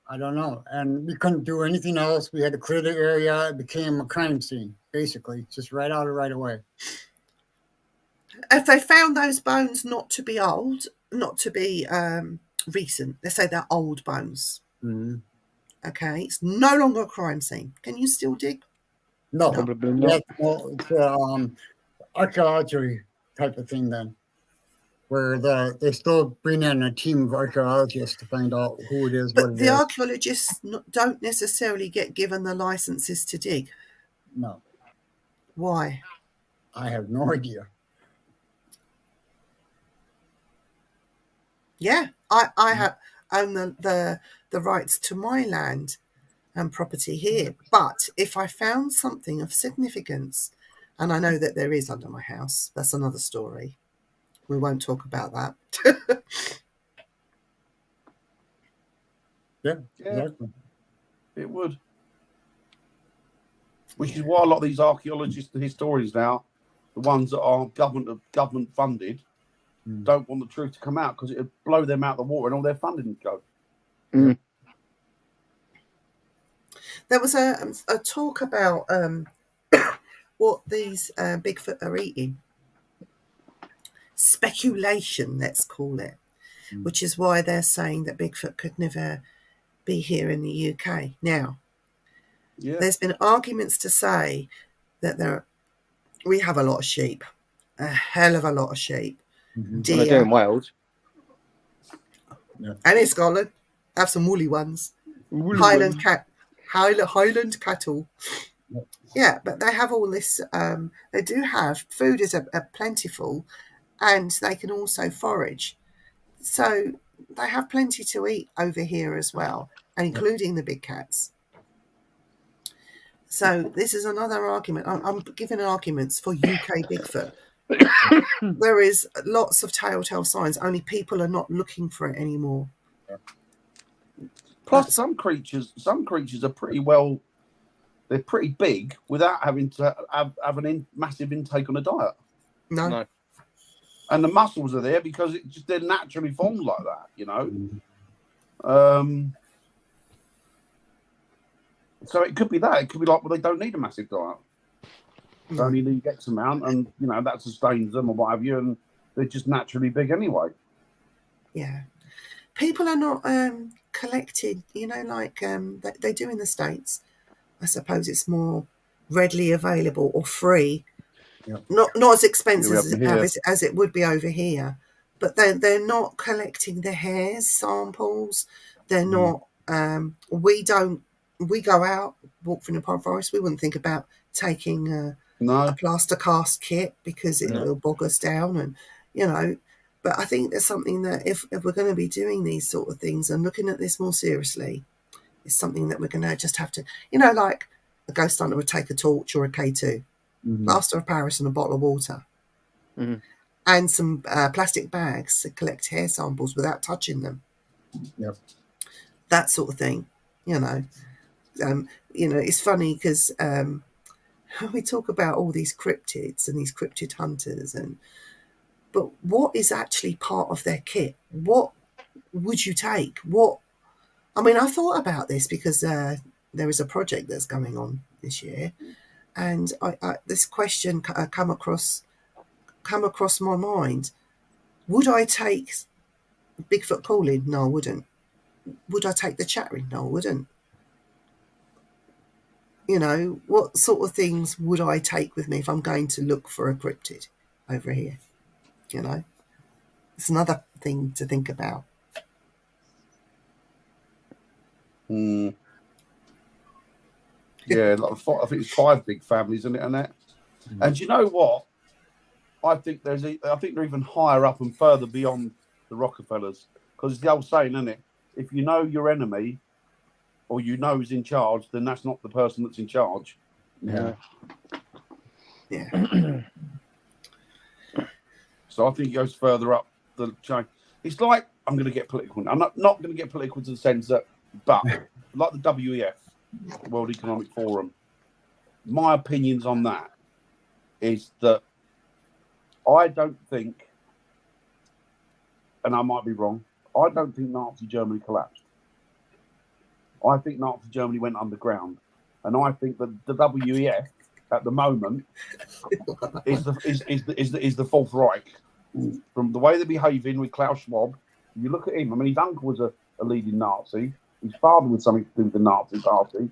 I don't know. And we couldn't do anything else. We had to clear the area. It became a crime scene, basically, just right away. If they found those bones not to be old, not to be recent, let's say they're old bones. Okay, it's no longer a crime scene. Can you still dig? No, probably not. It's archaeology type of thing then, where they still bring in a team of archaeologists to find out who it is. But the archaeologists don't necessarily get given the licenses to dig. No. Why? I have no idea. Yeah, I own the rights to my land and property here. But if I found something of significance, and I know that there is under my house, that's another story. We won't talk about that. Yeah, exactly. It would. Which is why a lot of these archaeologists and historians now, the ones that are government funded, don't want the truth to come out, because it would blow them out of the water and all their funding would go. There was a talk about what these Bigfoot are eating. Speculation, let's call it, which is why they're saying that Bigfoot could never be here in the UK. Now, there's been arguments to say that we have a lot of sheep, a hell of a lot of sheep. Deer. Well, they're doing Wales. And in Scotland, have some woolly ones. Highland cattle. Yeah, but they have all this. They do have food is a plentiful, and they can also forage. So they have plenty to eat over here as well, including the big cats. So this is another argument. I'm giving arguments for UK Bigfoot. There is lots of telltale signs, only people are not looking for it anymore. Plus, some creatures are they're pretty big without having to have a massive intake on a diet. No. And the muscles are there because they're naturally formed like that, you know. So it could be that. It could be like, well, they don't need a massive diet. They only need X amount, and you know that sustains them or what have you, and they're just naturally big anyway. Yeah, people are not collecting, you know, like they do in the States. I suppose it's more readily available or free, not as expensive as it would be over here. But they're not collecting the hairs samples. They're not. We go out, walk through the forest. We wouldn't think about taking a plaster cast kit because it will bog us down, and you know. But I think there's something that if we're going to be doing these sort of things and looking at this more seriously, it's something that we're going to just have to, you know, like a ghost hunter would take a torch or a K2, plaster of Paris and a bottle of water. and some plastic bags to collect hair samples without touching them. Yep. That sort of thing, you know. It's funny because we talk about all these cryptids and these cryptid hunters, but what is actually part of their kit? What would you take? I thought about this because there is a project that's going on this year, and this question come across my mind. Would I take Bigfoot calling? No, I wouldn't. Would I take the chattering? No, I wouldn't. You know, what sort of things would I take with me if I'm going to look for a cryptid over here? You know, it's another thing to think about. Yeah, I think it's 5 big families, isn't it? And that. And you know what? I think they're even higher up and further beyond the Rockefellers, because it's the old saying, isn't it? If you know your enemy, or you know who's in charge, then that's not the person that's in charge. Yeah. So I think it goes further up the chain. It's like, I'm going to get political. I'm not going to get political to the sense that, but like the WEF, World Economic Forum, my opinions on that is that I don't think, and I might be wrong, I don't think Nazi Germany collapsed. I think Nazi Germany went underground, and I think that the WEF at the moment is the Fourth Reich. From the way they're behaving with Klaus Schwab, you look at him. I mean, his uncle was a leading Nazi. His father was something to do with the Nazi Party.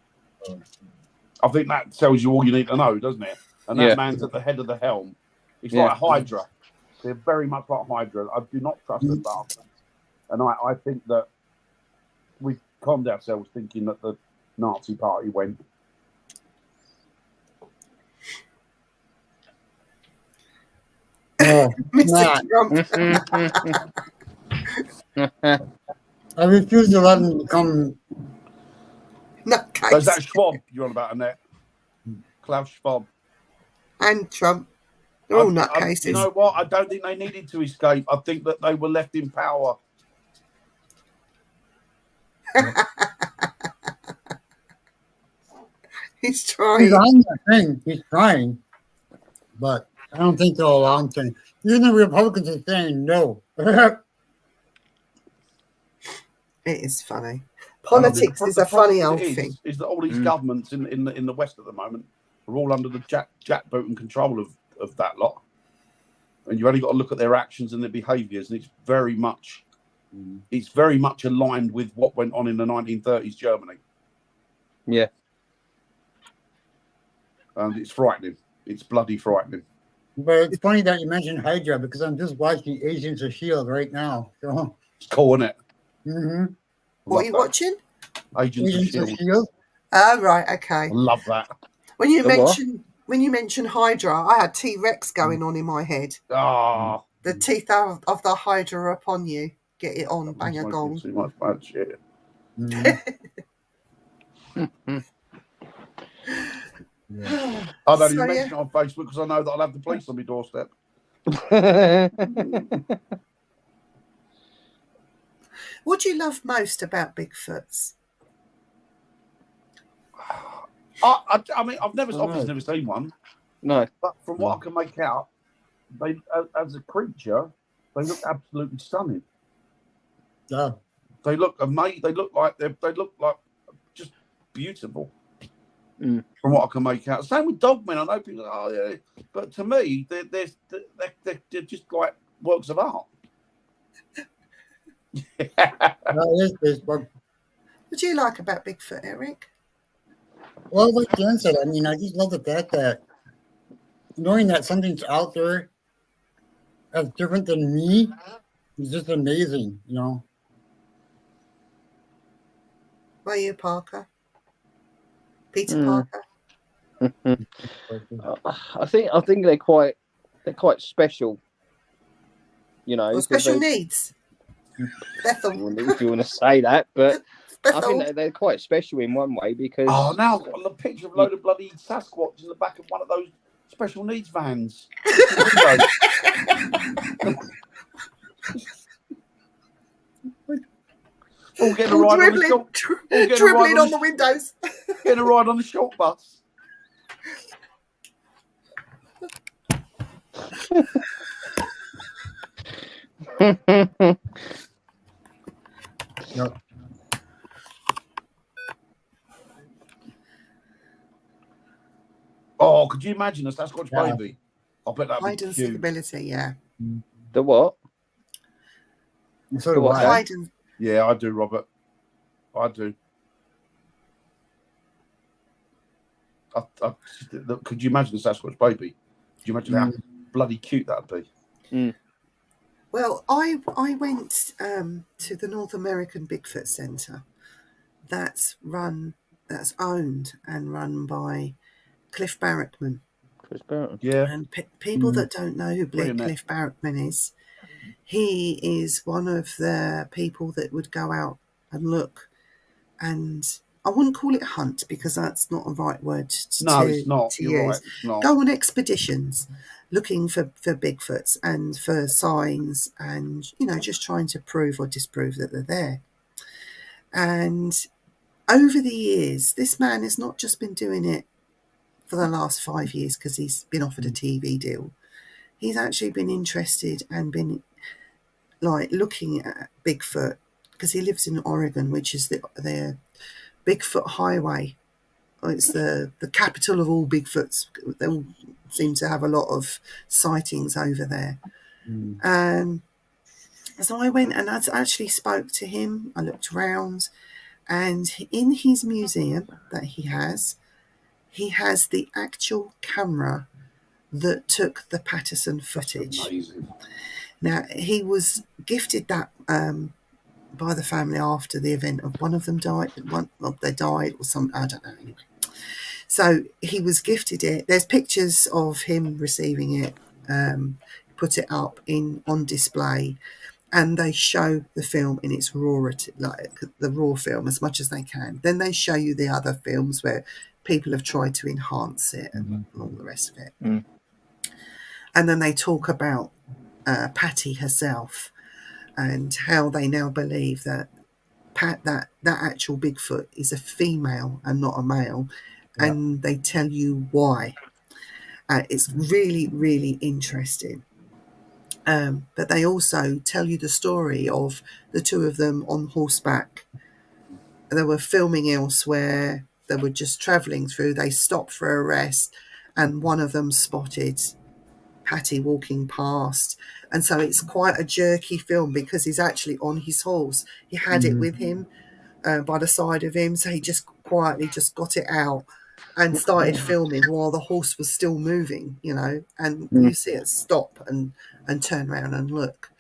I think that tells you all you need to know, doesn't it? And that man's at the head of the helm. It's like Hydra. They're very much like Hydra. I do not trust the bastards. And I think that we've calmed ourselves thinking that the Nazi Party went. Oh, Mr. Trump. I refuse to let him become. Nutcase. There's that Schwab you're on about, Annette. Klaus Schwab. And Trump. They're all nutcases. You know what? I don't think they needed to escape. I think that they were left in power. He's trying. He's on the thing. He's trying. But I don't think they'll allow him to. Even the Republicans are saying no. It is funny. Politics is a funny old thing. Is that all these governments in the West at the moment are all under the jackboot and control of that lot, and you've only got to look at their actions and their behaviours, and it's very much aligned with what went on in the 1930s Germany. Yeah, and it's frightening. It's bloody frightening. But it's funny that you mentioned Hydra because I'm just watching Agents of S.H.I.E.L.D. right now. So. It's cool, isn't it? Mm-hmm. What are you watching? Agents of S.H.I.E.L.D. Oh, right, okay. I love that. When you mention Hydra, I had T-Rex going on in my head. Ah, the teeth of the Hydra upon you. Get it on, bang a gong. Too much bad shit. I don't even mention it on Facebook because I know that I'll have the police on my doorstep. What do you love most about Bigfoots? I mean, I've obviously never seen one. No, but from what I can make out, they as a creature, they look absolutely stunning. Yeah, they look amazing. They look like just beautiful. From what I can make out. Same with dogmen. I know people. Oh yeah, but to me, they're just like works of art. What do you like about Bigfoot, Eric? Well, like Jen said, I mean, I just love the fact that knowing that something's out there that's different than me is just amazing, you know. Were you, Parker? Peter Parker? I think they're quite special. You know, well, special needs. Bethel. If you want to say that, but I think they're quite special in one way because. Oh, now I've got a picture of a load of bloody Sasquatch in the back of one of those special needs vans. All getting a ride on the short, dribbling on the windows. Getting a ride on the short bus. Yep. Oh, could you imagine a Sasquatch baby? I bet that'd hide be and cute. seek ability, yeah. The what? So do I. Hide and... Yeah, I do, Robert. I do. Could you imagine a Sasquatch baby? Could you imagine how bloody cute that'd be? Mm. Well, I went to the North American Bigfoot Centre. That's owned and run by Cliff Barrackman. Yeah. And people that don't know who Cliff Barrackman is, he is one of the people that would go out and look, and I wouldn't call it hunt because that's not a right word it's not. to You're use. right. It's not. Go on expeditions looking for Bigfoots and for signs and, just trying to prove or disprove that they're there. And over the years, this man has not just been doing it for the last 5 years because he's been offered a TV deal. He's actually been interested and been looking at Bigfoot because he lives in Oregon, which is the Bigfoot Highway. It's the capital of all Bigfoots. They all seem to have a lot of sightings over there. So I went and I actually spoke to him. I looked around, and in his museum that he has the actual camera that took the Patterson footage. Amazing. Now, he was gifted that by the family after the event of one of them died. They died or something, I don't know, anyway. So he was gifted it. There's pictures of him receiving it, put it up on display, and they show the film in its rawity, like the raw film as much as they can. Then they show you the other films where people have tried to enhance it and all the rest of it. And then they talk about Patty herself and how they now believe that that actual Bigfoot is a female and not a male, and they tell you why. It's really, really interesting. But they also tell you the story of the two of them on horseback. They were filming elsewhere. They were just travelling through. They stopped for a rest, and one of them spotted Patty walking past. And so it's quite a jerky film because he's actually on his horse. He had it with him by the side of him. So he just quietly just got it out and started filming while the horse was still moving, and you see it stop and turn around and look.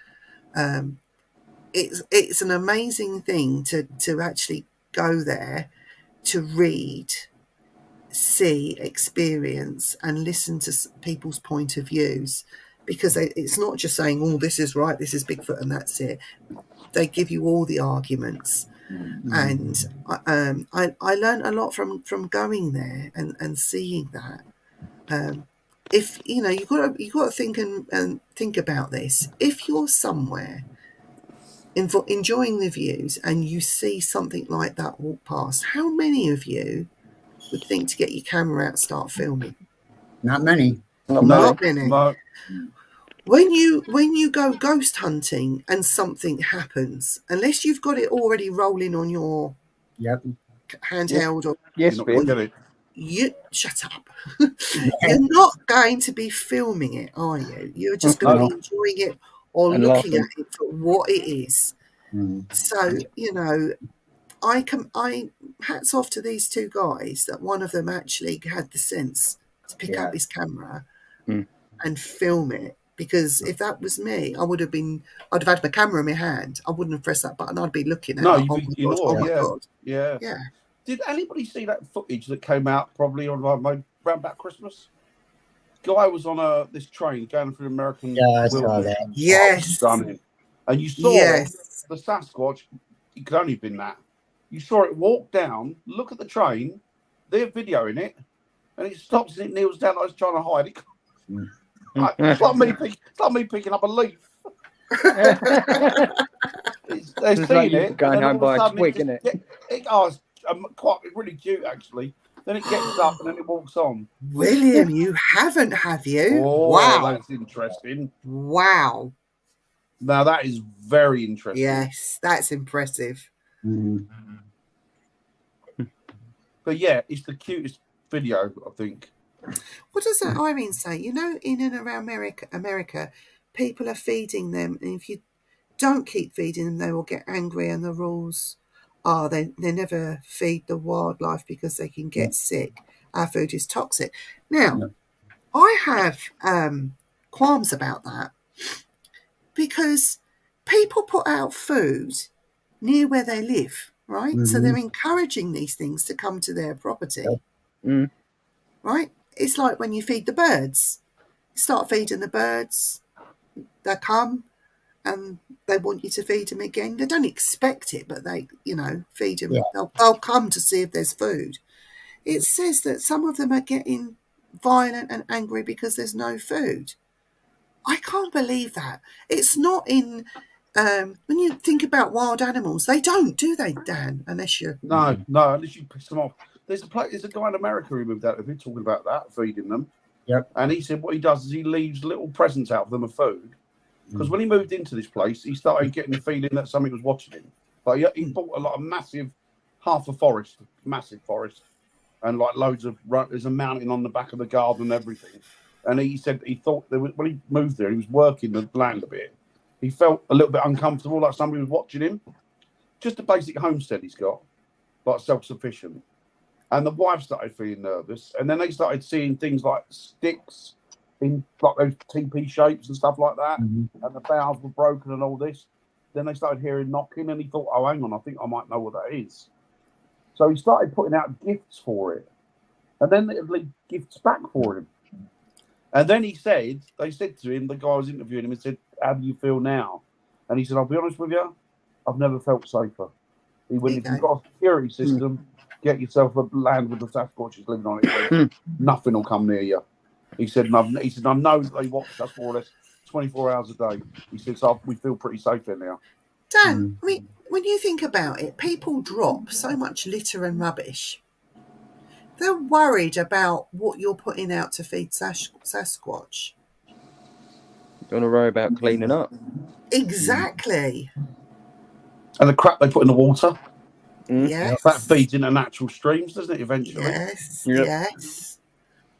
It's an amazing thing to actually go there, to read, see, experience, and listen to people's point of views, because it's not just saying, oh, this is right, this is Bigfoot, and that's it. They give you all the arguments. And I learned a lot from going there and seeing that. If you got to think and think about this. If you're somewhere enjoying the views and you see something like that walk past, how many of you would think to get your camera out and start filming? Not many. Not many. No. When you go ghost hunting and something happens, unless you've got it already rolling on your handheld or you shut up. You're not going to be filming it, are you? You're just going to be enjoying it or and looking laughing at it for what it is. So I hats off to these two guys that one of them actually had the sense to pick up his camera and film it. Because if that was me, I'd have had my camera in my hand. I wouldn't have pressed that button. I'd be looking at it. Oh my God. Yeah. Did anybody see that footage that came out probably on around about Christmas? Guy was on this train going through American. Yeah, I saw that. Yes. Stunning. And you saw the Sasquatch. It could only have been that. You saw it walk down, look at the train. They're videoing it, and it stops and it kneels down like it's trying to hide. It's like me picking up a leaf. They're seeing it. Going home by a twig, isn't it? It's quite really cute, actually. Then it gets up and then it walks on. William, you haven't, have you? Oh, wow. That's interesting. Wow. Now, that is very interesting. Yes, that's impressive. Mm-hmm. But yeah, it's the cutest video, I think. What does that Irene say? You know, in and around America, people are feeding them, and if you don't keep feeding them, they will get angry, and the rules are they never feed the wildlife because they can get sick. Our food is toxic. Now, I have qualms about that because people put out food near where they live, right? Mm-hmm. So they're encouraging these things to come to their property, right? It's like when you feed the birds. You start feeding the birds, they come and they want you to feed them again. They don't expect it, but they, feed them. Yeah. They'll come to see if there's food. It says that some of them are getting violent and angry because there's no food. I can't believe that. It's not in... when you think about wild animals, they don't, do they, Dan? Unless you... No, unless you piss them off. There's a guy in America who moved out of it talking about that, feeding them. Yep. And he said what he does is he leaves little presents out for them of food. Because when he moved into this place, he started getting the feeling that something was watching him. Like he bought a lot of massive forest, and like loads of, there's a mountain on the back of the garden and everything. And he said he thought when he moved there, he was working the land a bit. He felt a little bit uncomfortable, like somebody was watching him. Just a basic homestead he's got, like self-sufficient. And the wife started feeling nervous. And then they started seeing things like sticks in like those teepee shapes and stuff like that. Mm-hmm. And the boughs were broken and all this. Then they started hearing knocking and he thought, oh, hang on, I think I might know what that is. So he started putting out gifts for it. And then they would leave gifts back for him. And then they said to him, the guy was interviewing him and said, how do you feel now? And he said, I'll be honest with you, I've never felt safer. He went, if you've got a security system, get yourself a land with the Sasquatches living on it. Nothing will come near you. He said, I know they watch us more or less 24 hours a day. He said, so we feel pretty safe there now. Dan, I mean, when you think about it, people drop so much litter and rubbish. They're worried about what you're putting out to feed Sasquatch. Don't worry about cleaning up. Exactly. And the crap they put in the water. Yes. That feeds into natural streams, doesn't it, eventually? Yes, yep. yes.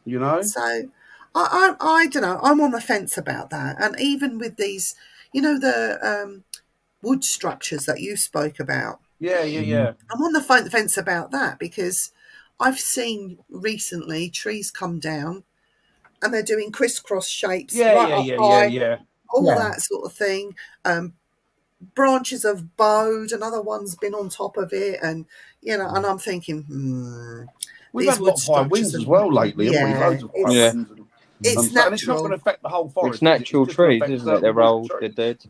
You know? So, I don't know. I'm on the fence about that. And even with these, the wood structures that you spoke about. Yeah. I'm on the fence about that because I've seen recently trees come down and they're doing crisscross shapes. Yeah. All that sort of thing. Branches have bowed, another one's been on top of it, and and I'm thinking, we've had a lot of high winds as well lately, haven't we? Loads of high winds. It's natural. And it's not going to affect the whole forest. It's natural trees, isn't it? They're old, they're dead.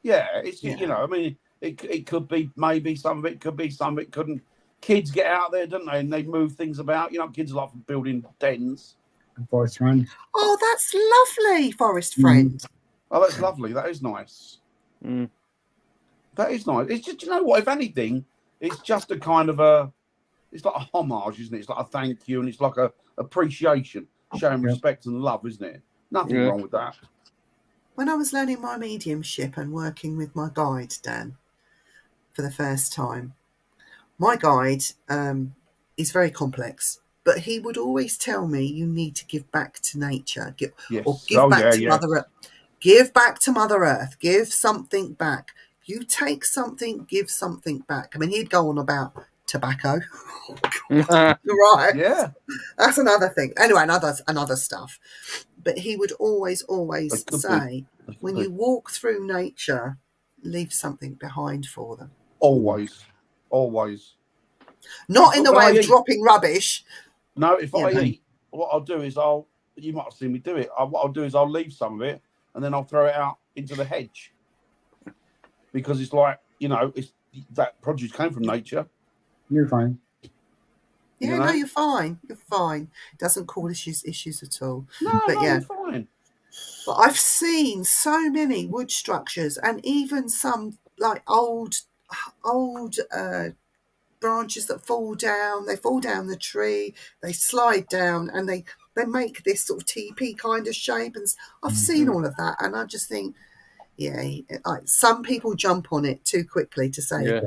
Yeah, it's I mean, it could be maybe some of it could be, some of it couldn't. Kids get out there, don't they? And they move things about. Kids are like building dens. Forest friend. Oh, that's lovely, forest friend. Oh, that's lovely. That is nice. That is nice. It's just, what? If anything, it's just a kind of it's like a homage, isn't it? It's like a thank you, and it's like a appreciation, showing respect and love, isn't it? Nothing wrong with that. When I was learning my mediumship and working with my guide, Dan, for the first time, my guide is very complex, but he would always tell me you need to give back to nature, give back to Mother Earth. Give back to Mother Earth. Give something back. You take something, give something back. I mean, he'd go on about tobacco. Right. Yeah. That's another thing. Anyway, another stuff. But he would always say, when you walk through nature, leave something behind for them. Always. Not in the way of dropping rubbish. No, if I eat, what I'll do is you might have seen me do it. What I'll do is I'll leave some of it and then I'll throw it out into the hedge. Because it's like, it's that produce came from nature. You're fine. Yeah, no, you're fine. You're fine. It doesn't cause issues at all. No, but you're fine. But I've seen so many wood structures, and even some like old branches that fall down. They fall down the tree, they slide down, and they make this sort of teepee kind of shape. And I've seen all of that, and I just think, yeah, some people jump on it too quickly to say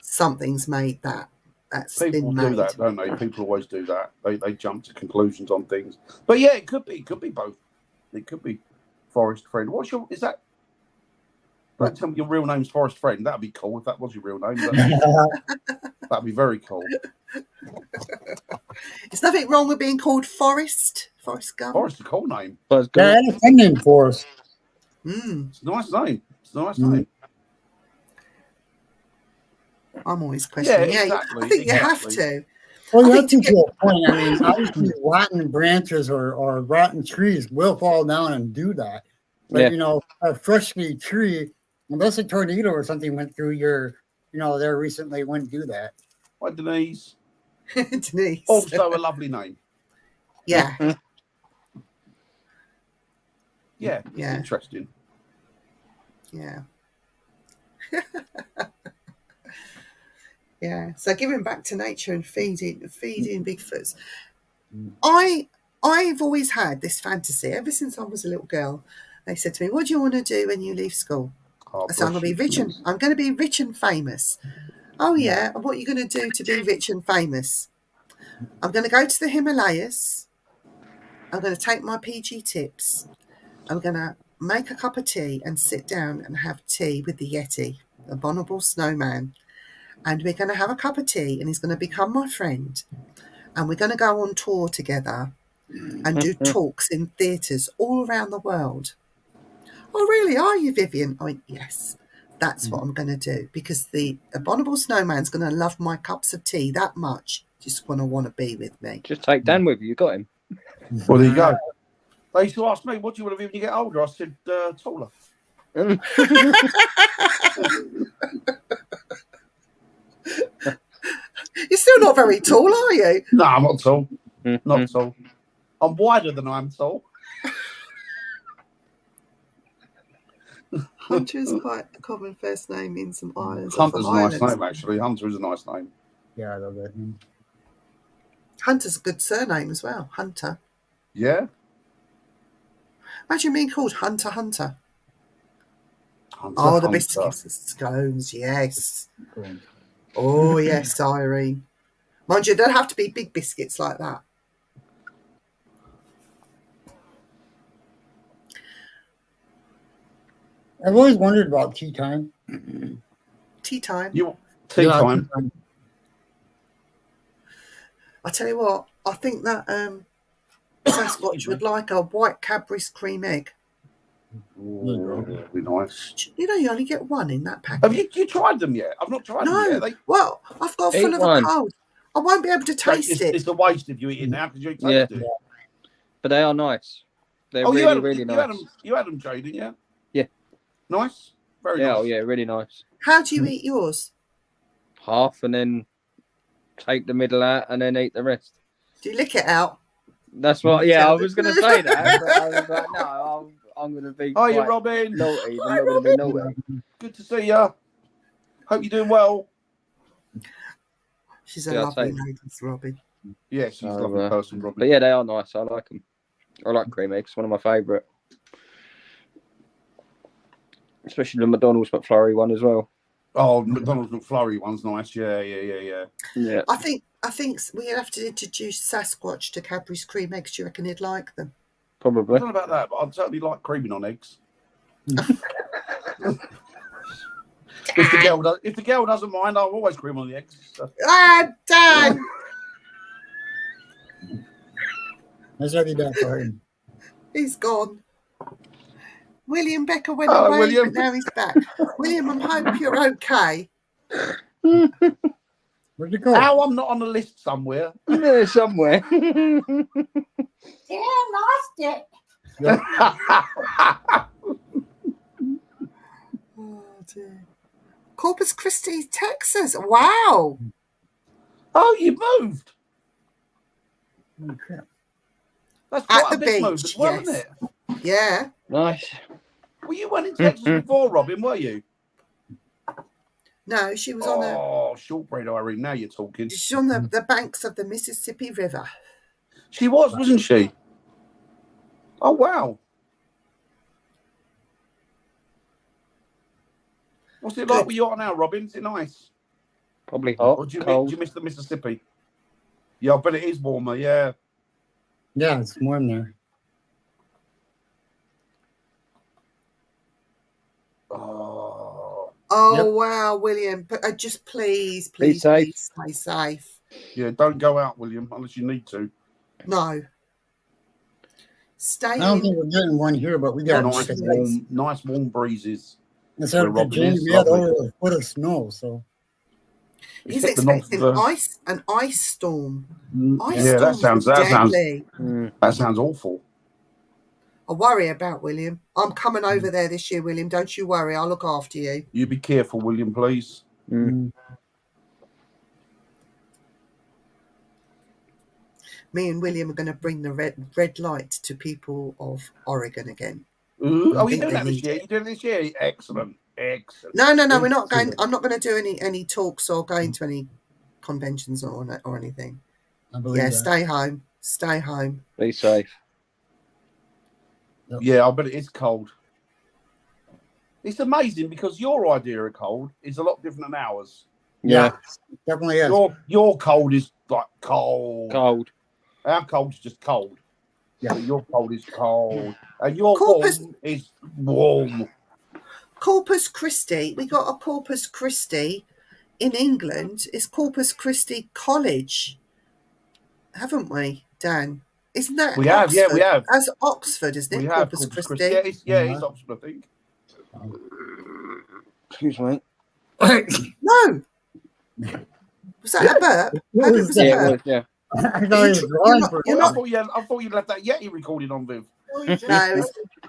something's made that. That's people been made. do that, don't they? People always do that. They jump to conclusions on things. But yeah, it could be both. It could be Forest Friend. Is that? Don't tell me your real name's Forest Friend. That'd be cool if that was your real name. That'd be very cool. There's nothing wrong with being called Forrest Gump. Forrest is a cool name. Yeah, it's a name for us. It's a nice name. It's a nice name. I'm always questioning. Yeah, exactly, I think you have to. Well, you have to get a point. I mean, obviously, rotten branches or rotten trees will fall down and do that. But, a freshly tree, unless a tornado or something went through there recently, wouldn't do that. Hi, Denise. Denise. Also a lovely name. Yeah. Yeah, it's interesting. Yeah. Yeah. So giving back to nature and feeding Bigfoots. I've always had this fantasy ever since I was a little girl. They said to me, "What do you want to do when you leave school?" I said, "I'm going to be rich and famous." Oh yeah, and what are you going to do to be rich and famous? I'm going to go to the Himalayas. I'm going to take my PG tips. I'm going to make a cup of tea and sit down and have tea with the Yeti, the abominable snowman. And we're going to have a cup of tea, and he's going to become my friend. And we're going to go on tour together and do talks in theatres all around the world. Oh, really? Are you, Vivian? I went, yes, that's what I'm going to do, because the abominable snowman's going to love my cups of tea that much. Just going to want to be with me. Just take Dan with you. You got him. Well, there you go. They used to ask me, what do you want to be when you get older? I said, taller. You're still not very tall, are you? No, I'm not tall. Not tall. I'm wider than I'm tall. Hunter is quite a common first name in some islands. Hunter's a nice name, actually. Hunter is a nice name. Yeah, I love that name. Hunter's a good surname as well. Hunter. Yeah. Imagine being called Hunter. Hunter, the biscuits and scones, yes. Cool. Oh, yes, Irene. Mind you, they don't have to be big biscuits like that. I've always wondered about tea time. Tea time? Tea time? I tell you what, I think that Sasquatch would like a white Cadbury's cream egg. That'd be nice. You only get one in that packet. Have you tried them yet? I've not tried them yet. Well, I've got full of a cold. I won't be able to taste it. It's a waste if you eat it now because you ain't tasted it. But they are nice. They're really nice. You had them, Jay, didn't you? Yeah. Nice? Very nice. Oh, yeah, really nice. How do you eat yours? Half, and then take the middle out and then eat the rest. Do you lick it out? That's what, I was going to say that. But I was like, no, I'm going to be Hi, Robin. Naughty. I'm not going to be naughty. Good to see you. Hope you're doing well. She's a lovely lady, Robin. Yeah, she's a lovely person, Robin. But yeah, they are nice. I like them. I like cream eggs. One of my favourite. Especially the McDonald's McFlurry one as well. Oh, McDonald's McFlurry one's nice. Yeah. I think we have to introduce Sasquatch to Cadbury's cream eggs. Do you reckon he'd like them? Probably. I don't know about that, but I'd certainly like creaming on eggs. If the girl doesn't mind, I'll always cream on the eggs. So. Dan! That's what he done for him. He's gone. William Becker went away, William. but now he's back. William, I hope you're okay. Where'd you go? How I'm not on the list somewhere? Yeah, somewhere. Yeah, lost it. Yep. Oh, dear. Corpus Christi, Texas. Wow. Oh, you moved. Oh, crap. That's At quite the a big move beach, as well, yes. isn't it? Yeah. Nice. Well, you went in Texas before, Robin, were you? No, she was on shortbread Irene. Now you're talking. she's on the banks of the Mississippi River. She was, wasn't she? Oh wow. What's it like where you are now, Robin? Is it nice? Probably hot. Or do cold. you miss the Mississippi? Yeah, I bet it is warmer. Yeah. Yeah, it's warm there. Oh, Yep. wow, William. But just please safe. stay safe. Yeah, don't go out, William, unless you need to. No. Stay I don't in. think we're getting one here, but we got Nice warm breezes. Instead of Robin Virginia, is we had lovely. over a foot of snow. So He's Except the north expecting of an ice storm. Yeah, that sounds deadly. that sounds awful. I worry about William. I'm coming over there this year, William. Don't you worry. I'll look after you. You be careful, William, please. mm. Me and William are going to bring the red light to people of Oregon again. Ooh, I you're think doing they that this need year? it. You're doing this year? Excellent. No, we're not going. I'm not going to do any talks or going to any conventions or anything. I believe that. Stay home. Stay home. Be safe. Yeah, I bet it is cold. It's amazing because your idea of cold is a lot different than ours. Yeah. Definitely is. Your cold is like cold. Cold. Our cold's just cold. Yeah. But your cold is cold. And your Corpus- warm is warm. Corpus Christi. We got a Corpus Christi in England. It's Corpus Christi College, haven't we, Dan? Isn't that We have, yeah, we have. As Oxford, isn't it? We have Corpus Christi. Yeah, it's Oxford, I think. Excuse me. No. Was that a burp? What Hope it was was that? a Yeah, burp. yeah. I thought he was drawing for You're I not- thought you'd left that Yeti recording on, Viv. No,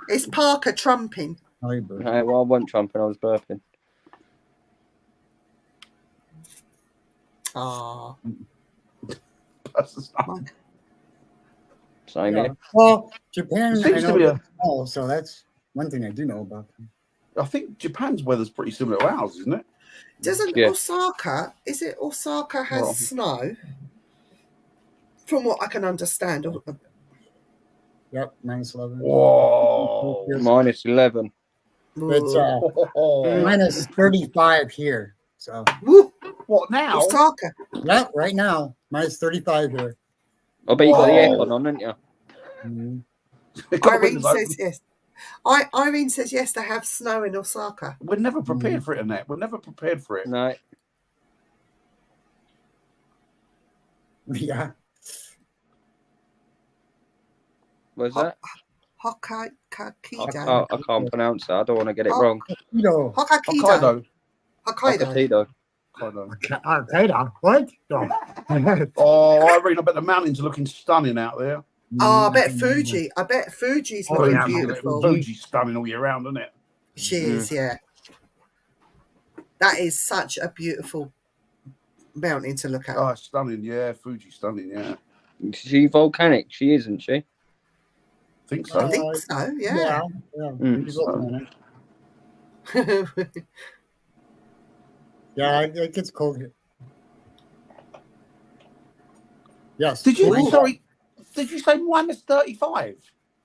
it's Parker trumping. Oh, he burped. No, well, I wasn't trumping, I was burping. Ah, Same Yeah. here. Well, Japan, It I seems to know, be a- so that's one thing I do know about them. I think Japan's weather's pretty similar to ours, isn't it? doesn't Yeah. Osaka? Is it Osaka has Well- snow? From what I can understand. Yep, -11. Whoa. Minus 11. It's Oh. minus 35 here. So, Woo, What now? Osaka. yeah, right now, minus 35 here. I bet you got the Whoa. aircon on, didn't you? Mhm. Irene says yes. Irene says yes. They have snow in Osaka. We're never prepared for it, Annette. We're never prepared for it. No. Yeah. Where's that? Hokkaido. I can't pronounce that. I don't want to get it wrong. Hokkaido. Hokkaido. Hokkaido. Hokkaido. Hokkaido. What? No. Oh, Irene, I bet the mountains are looking stunning out there. Oh, I bet Fuji. I bet Fuji's looking yeah, beautiful. Fuji's stunning all year round, isn't it? She is, yeah. That is such a beautiful mountain to look at. Oh, it's stunning. Yeah, Fuji's stunning. Yeah, She volcanic. She isn't she? I think so. I think so, yeah. He's looking at it. Yeah, it gets cold here. Yes. Did you? Ooh. Sorry, did you say minus 35?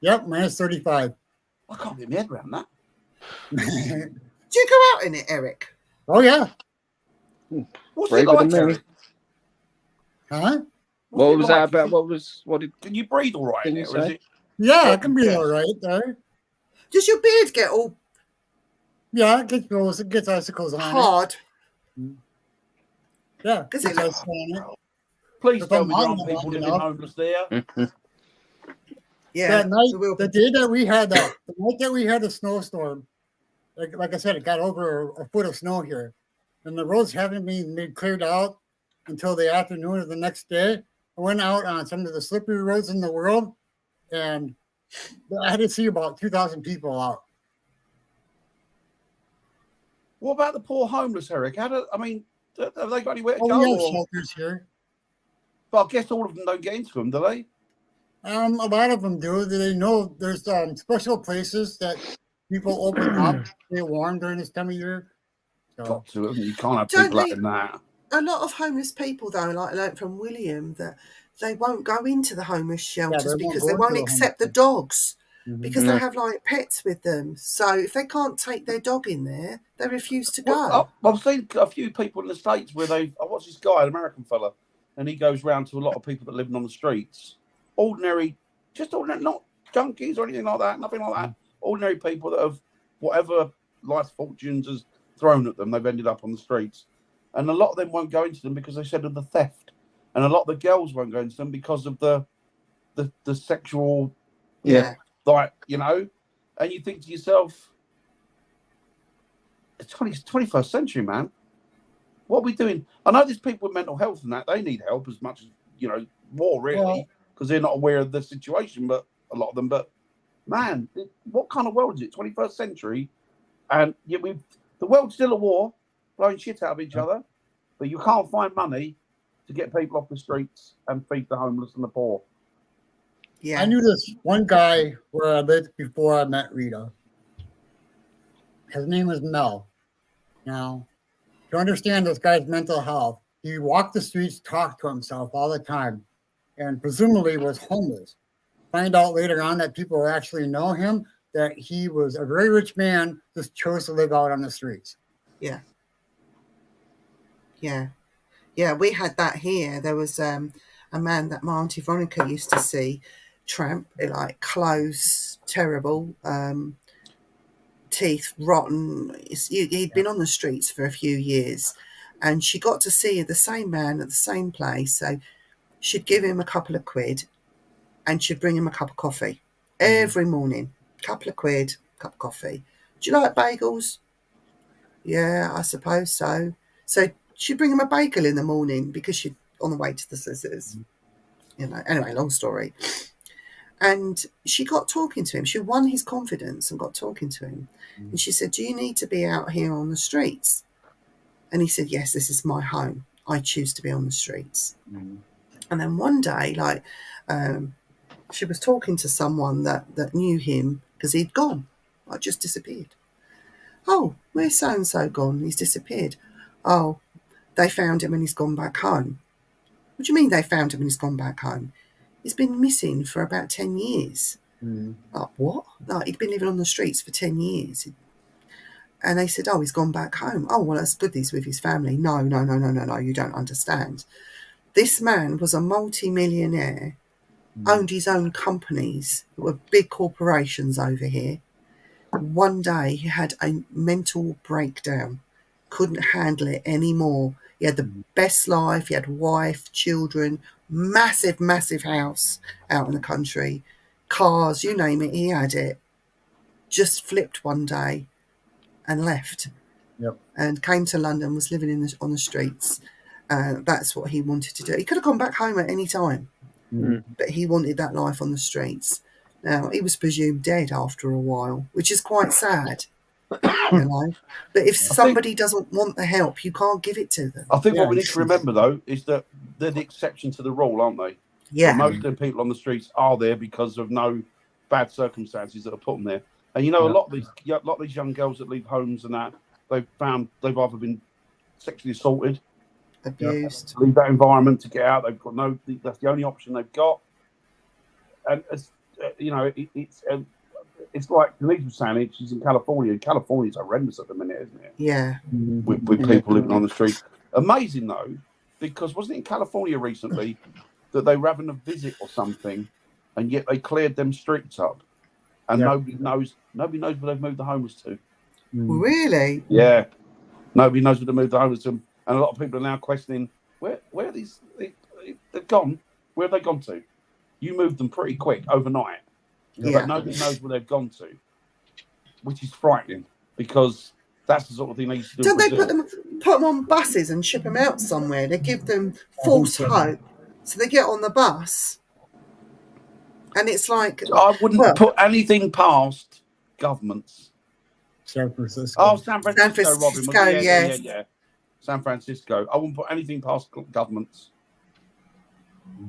Yep, minus 35. I can't get my head around that. Do you go out in it, Eric? Oh, yeah. What's Braver it like, than me. Eric? Huh? What it was like? that about? What did Can you breathe all right in Can it, you or is say? it? Yeah, it can be all right there. Does your beard get all Yeah, it gets icicles on hard? it. Yeah, Does gets it- icicles on it. Please If tell I'm me there on aren't the people long living enough. homeless there. Yeah. That night, it will the be. day that we had the night that we had the snowstorm, like I said, it got over a foot of snow here, and the roads haven't been made cleared out until the afternoon of the next day. I went out on some of the slippery roads in the world, and I had to see about 2,000 people out. What about the poor homeless, Eric? Have they got anywhere to Oh, go? we have Or- shelters here. But I guess all of them don't get into them, do they? A lot of them do. They know there's special places that people open up, stay warm during this time of year. So. Got to, you can't have people like that. A lot of homeless people, though, like I learned from William, that they won't go into the homeless shelters because they won't accept the dogs because they have like pets with them. So if they can't take their dog in there, they refuse to go. I've seen a few people in the States where I watched this guy, an American fella, and he goes round to a lot of people that living on the streets. Ordinary, not junkies or anything like that, nothing like that. Ordinary people that have whatever life fortunes has thrown at them, they've ended up on the streets. And a lot of them won't go into them because they said of the theft. And a lot of the girls won't go into them because of the sexual, like, you know. And you think to yourself, it's 21st century, man. What are we doing? I know there's people with mental health and that. They need help as much as, you know, more really, because they're not aware of the situation, but a lot of them. But, man, what kind of world is it? 21st century. And yet the world's still at war, blowing shit out of each other, but you can't find money to get people off the streets and feed the homeless and the poor. Yeah, I knew this one guy where I lived before I met Rita. His name was Mel. Now, to understand this guy's mental health, he walked the streets, talked to himself all the time, and presumably was homeless. Find out later on that people actually know him, that he was a very rich man, just chose to live out on the streets. Yeah. Yeah, we had that here. There was a man that my Auntie Veronica used to see, tramp, like clothes terrible, teeth rotten. He'd been on the streets for a few years, and she got to see the same man at the same place. So she'd give him a couple of quid, and she'd bring him a cup of coffee every morning. Couple of quid, cup of coffee. Do you like bagels? Yeah, I suppose so. So she'd bring him a bagel in the morning because she'd on the way to the solicitors. You know, anyway, long story. And she got talking to him. She won his confidence and got talking to him. And she said, do you need to be out here on the streets? And he said, yes, this is my home. I choose to be on the streets. And then one day, like, she was talking to someone that knew him because he'd gone, like just disappeared. Oh, where's so-and-so gone? He's disappeared. Oh, they found him and he's gone back home. What do you mean they found him and he's gone back home? He's been missing for about 10 years. Like, what? Like, he'd been living on the streets for 10 years. And they said, oh, he's gone back home. Oh, well, that's good he's with his family. No, you don't understand. This man was a multi-millionaire, owned his own companies that were big corporations over here. One day he had a mental breakdown, couldn't handle it anymore. He had the best life. He had wife, children, massive house out in the country, cars, you name it, he had it. Just flipped one day and left. And came to London, was living on the streets. That's what he wanted to do. He could have gone back home at any time, but he wanted that life on the streets. Now, he was presumed dead after a while, which is quite sad, you know. But if somebody doesn't want the help, you can't give it to them. I think what we need to remember, though, is that they're the exception to the rule, aren't they? Yeah. But most of the people on the streets are there because of no bad circumstances that have put them there. And, you know, a lot of these young girls that leave homes and that, they've either been sexually assaulted, abused, leave that environment to get out. They've got that's the only option they've got. And you know, it's like Denise was saying, she's in California. California's horrendous at the minute, isn't it? Yeah. With people living on the street. Amazing though, because wasn't it in California recently that they were having a visit or something, and yet they cleared them streets up, and nobody knows where they've moved the homeless to. Really? Yeah. Nobody knows where they moved the homeless to, and a lot of people are now questioning where are they've gone. Where have they gone to? You moved them pretty quick overnight, but nobody knows where they've gone to, which is frightening because that's the sort of thing they used to do. Don't they put them on buses and ship them out somewhere? They give them false hope, so they get on the bus, and it's like I wouldn't put anything past governments. San Francisco. Oh, San Francisco, Robin. Yeah. San Francisco. I wouldn't put anything past governments.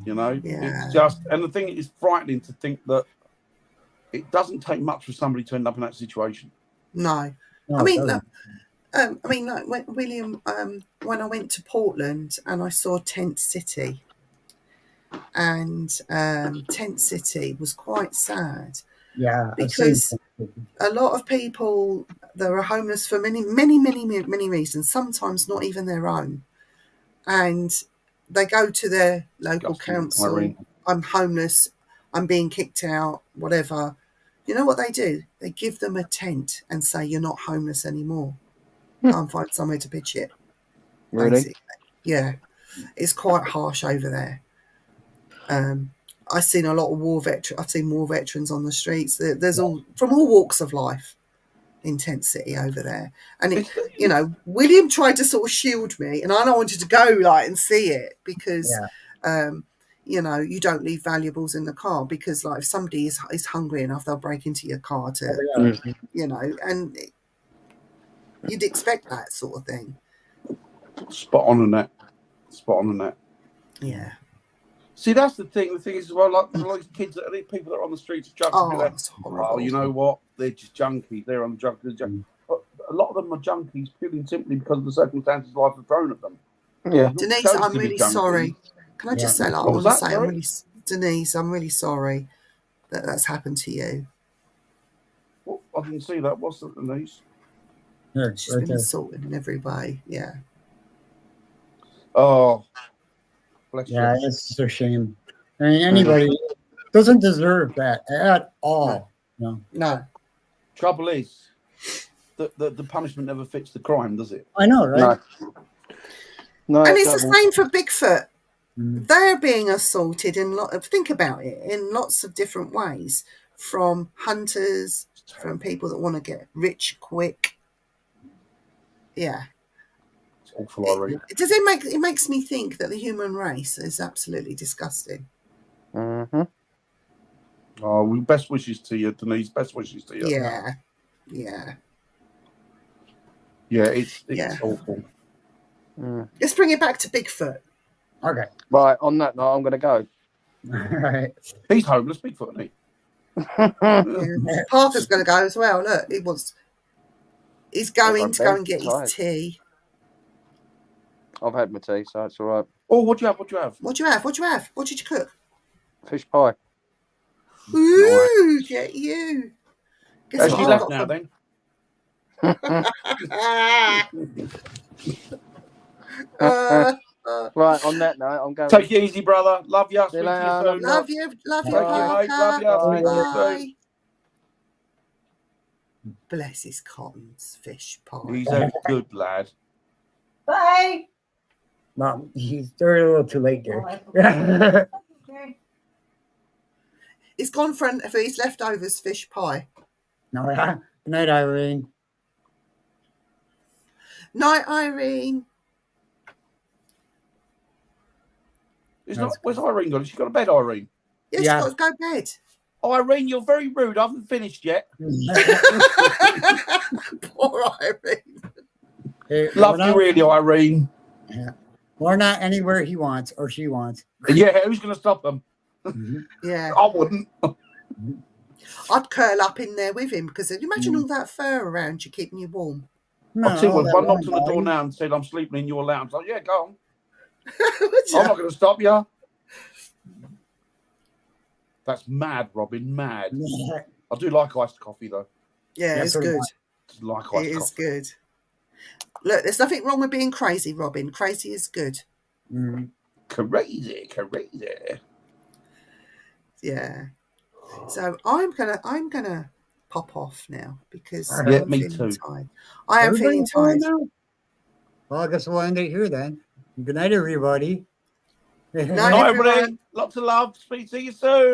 You know, Yeah. it's just, and the thing is frightening to think that it doesn't take much for somebody to end up in that situation. No. No, I it mean, doesn't. like when William, when I went to Portland and I saw Tent City, and Tent City was quite sad. Yeah, because a lot of people that are homeless for many reasons, sometimes not even their own, and they go to their local council. Irene. I'm homeless. I'm being kicked out. Whatever. You know what they do? They give them a tent and say you're not homeless anymore. Go and find somewhere to pitch it. Really? Basically. Yeah, it's quite harsh over there. I've seen a lot of I've seen war veterans on the streets. There's all from all walks of life in Tent City over there. And you know, William tried to sort of shield me, and I wanted to go like and see it because, you know, you don't leave valuables in the car because like if somebody is hungry enough, they'll break into your car to, you know, and you'd expect that sort of thing. Spot on that. Spot on that. Yeah. See, that's the thing. The thing is, well, like kids, people that are on the streets, junkies. Oh, you know what? They're just junkies. They're on drugs. But a lot of them are junkies purely and simply because of the circumstances life has thrown at them. Yeah. Denise, I'm really sorry. Can I just say, like, I want to say, Denise, I'm really sorry that that's happened to you. Well, I didn't see that. What's that, Denise? Yeah, She's been assaulted in every way. Yeah. Oh. Yeah, it's a shame. I mean, anybody doesn't deserve that at all. No. Trouble is, the punishment never fits the crime, does it? I know, right? No, and it's the same for Bigfoot. They're being assaulted think about it, in lots of different ways, from hunters, from people that want to get rich quick. Yeah. Awful, Irene. It makes me think that the human race is absolutely disgusting. Mm-hmm. Oh, well, best wishes to you, Denise. Best wishes to you. Yeah. It's awful. Let's bring it back to Bigfoot. Okay. Right, on that note, I'm going to go. All right. He's homeless, Bigfoot, isn't he? Parker's going to go as well. Look, he's going to go and get his tea. I've had my tea, so it's all right. Oh, what do you have? What do you have? What did you cook? Fish pie. Ooh, get you. Has she left now, then? Right, on that note, I'm going. Take it easy, brother. Love you. Speak to you soon. Love you, Parker. Love you. Speak to you soon. Bless his cottons, fish pie. He's a good lad. Bye. Mom, he's a little too late there. He's gone for his leftovers fish pie. No, good night, Irene. Night, Irene. Where's Irene gone? She's got a bed, Irene. Yeah, she's got to go to bed. Oh, Irene, you're very rude. I haven't finished yet. Poor Irene. Hey, love you, really, Irene. Yeah. We're not anywhere he wants or she wants. Yeah, who's going to stop them? Yeah. I wouldn't. I'd curl up in there with him because imagine all that fur around you keeping you warm. No, I'll tell you what, if I knocked on the door now and said I'm sleeping in your lounge, like, yeah, go on. I'm not going to stop you. That's mad, Robin, mad. Yeah. I do like iced coffee, though. Yeah, it's good. Like iced coffee. It is good. Look, there's nothing wrong with being crazy, Robin. Crazy is good. Crazy. Yeah. So I'm gonna pop off now because yeah, I'm me feeling too. tired. I am feeling tired. Now? Well, I guess we'll end it here then. Good night, everybody. Night, Night, everyone. everybody. Lots of love. Speak to you soon.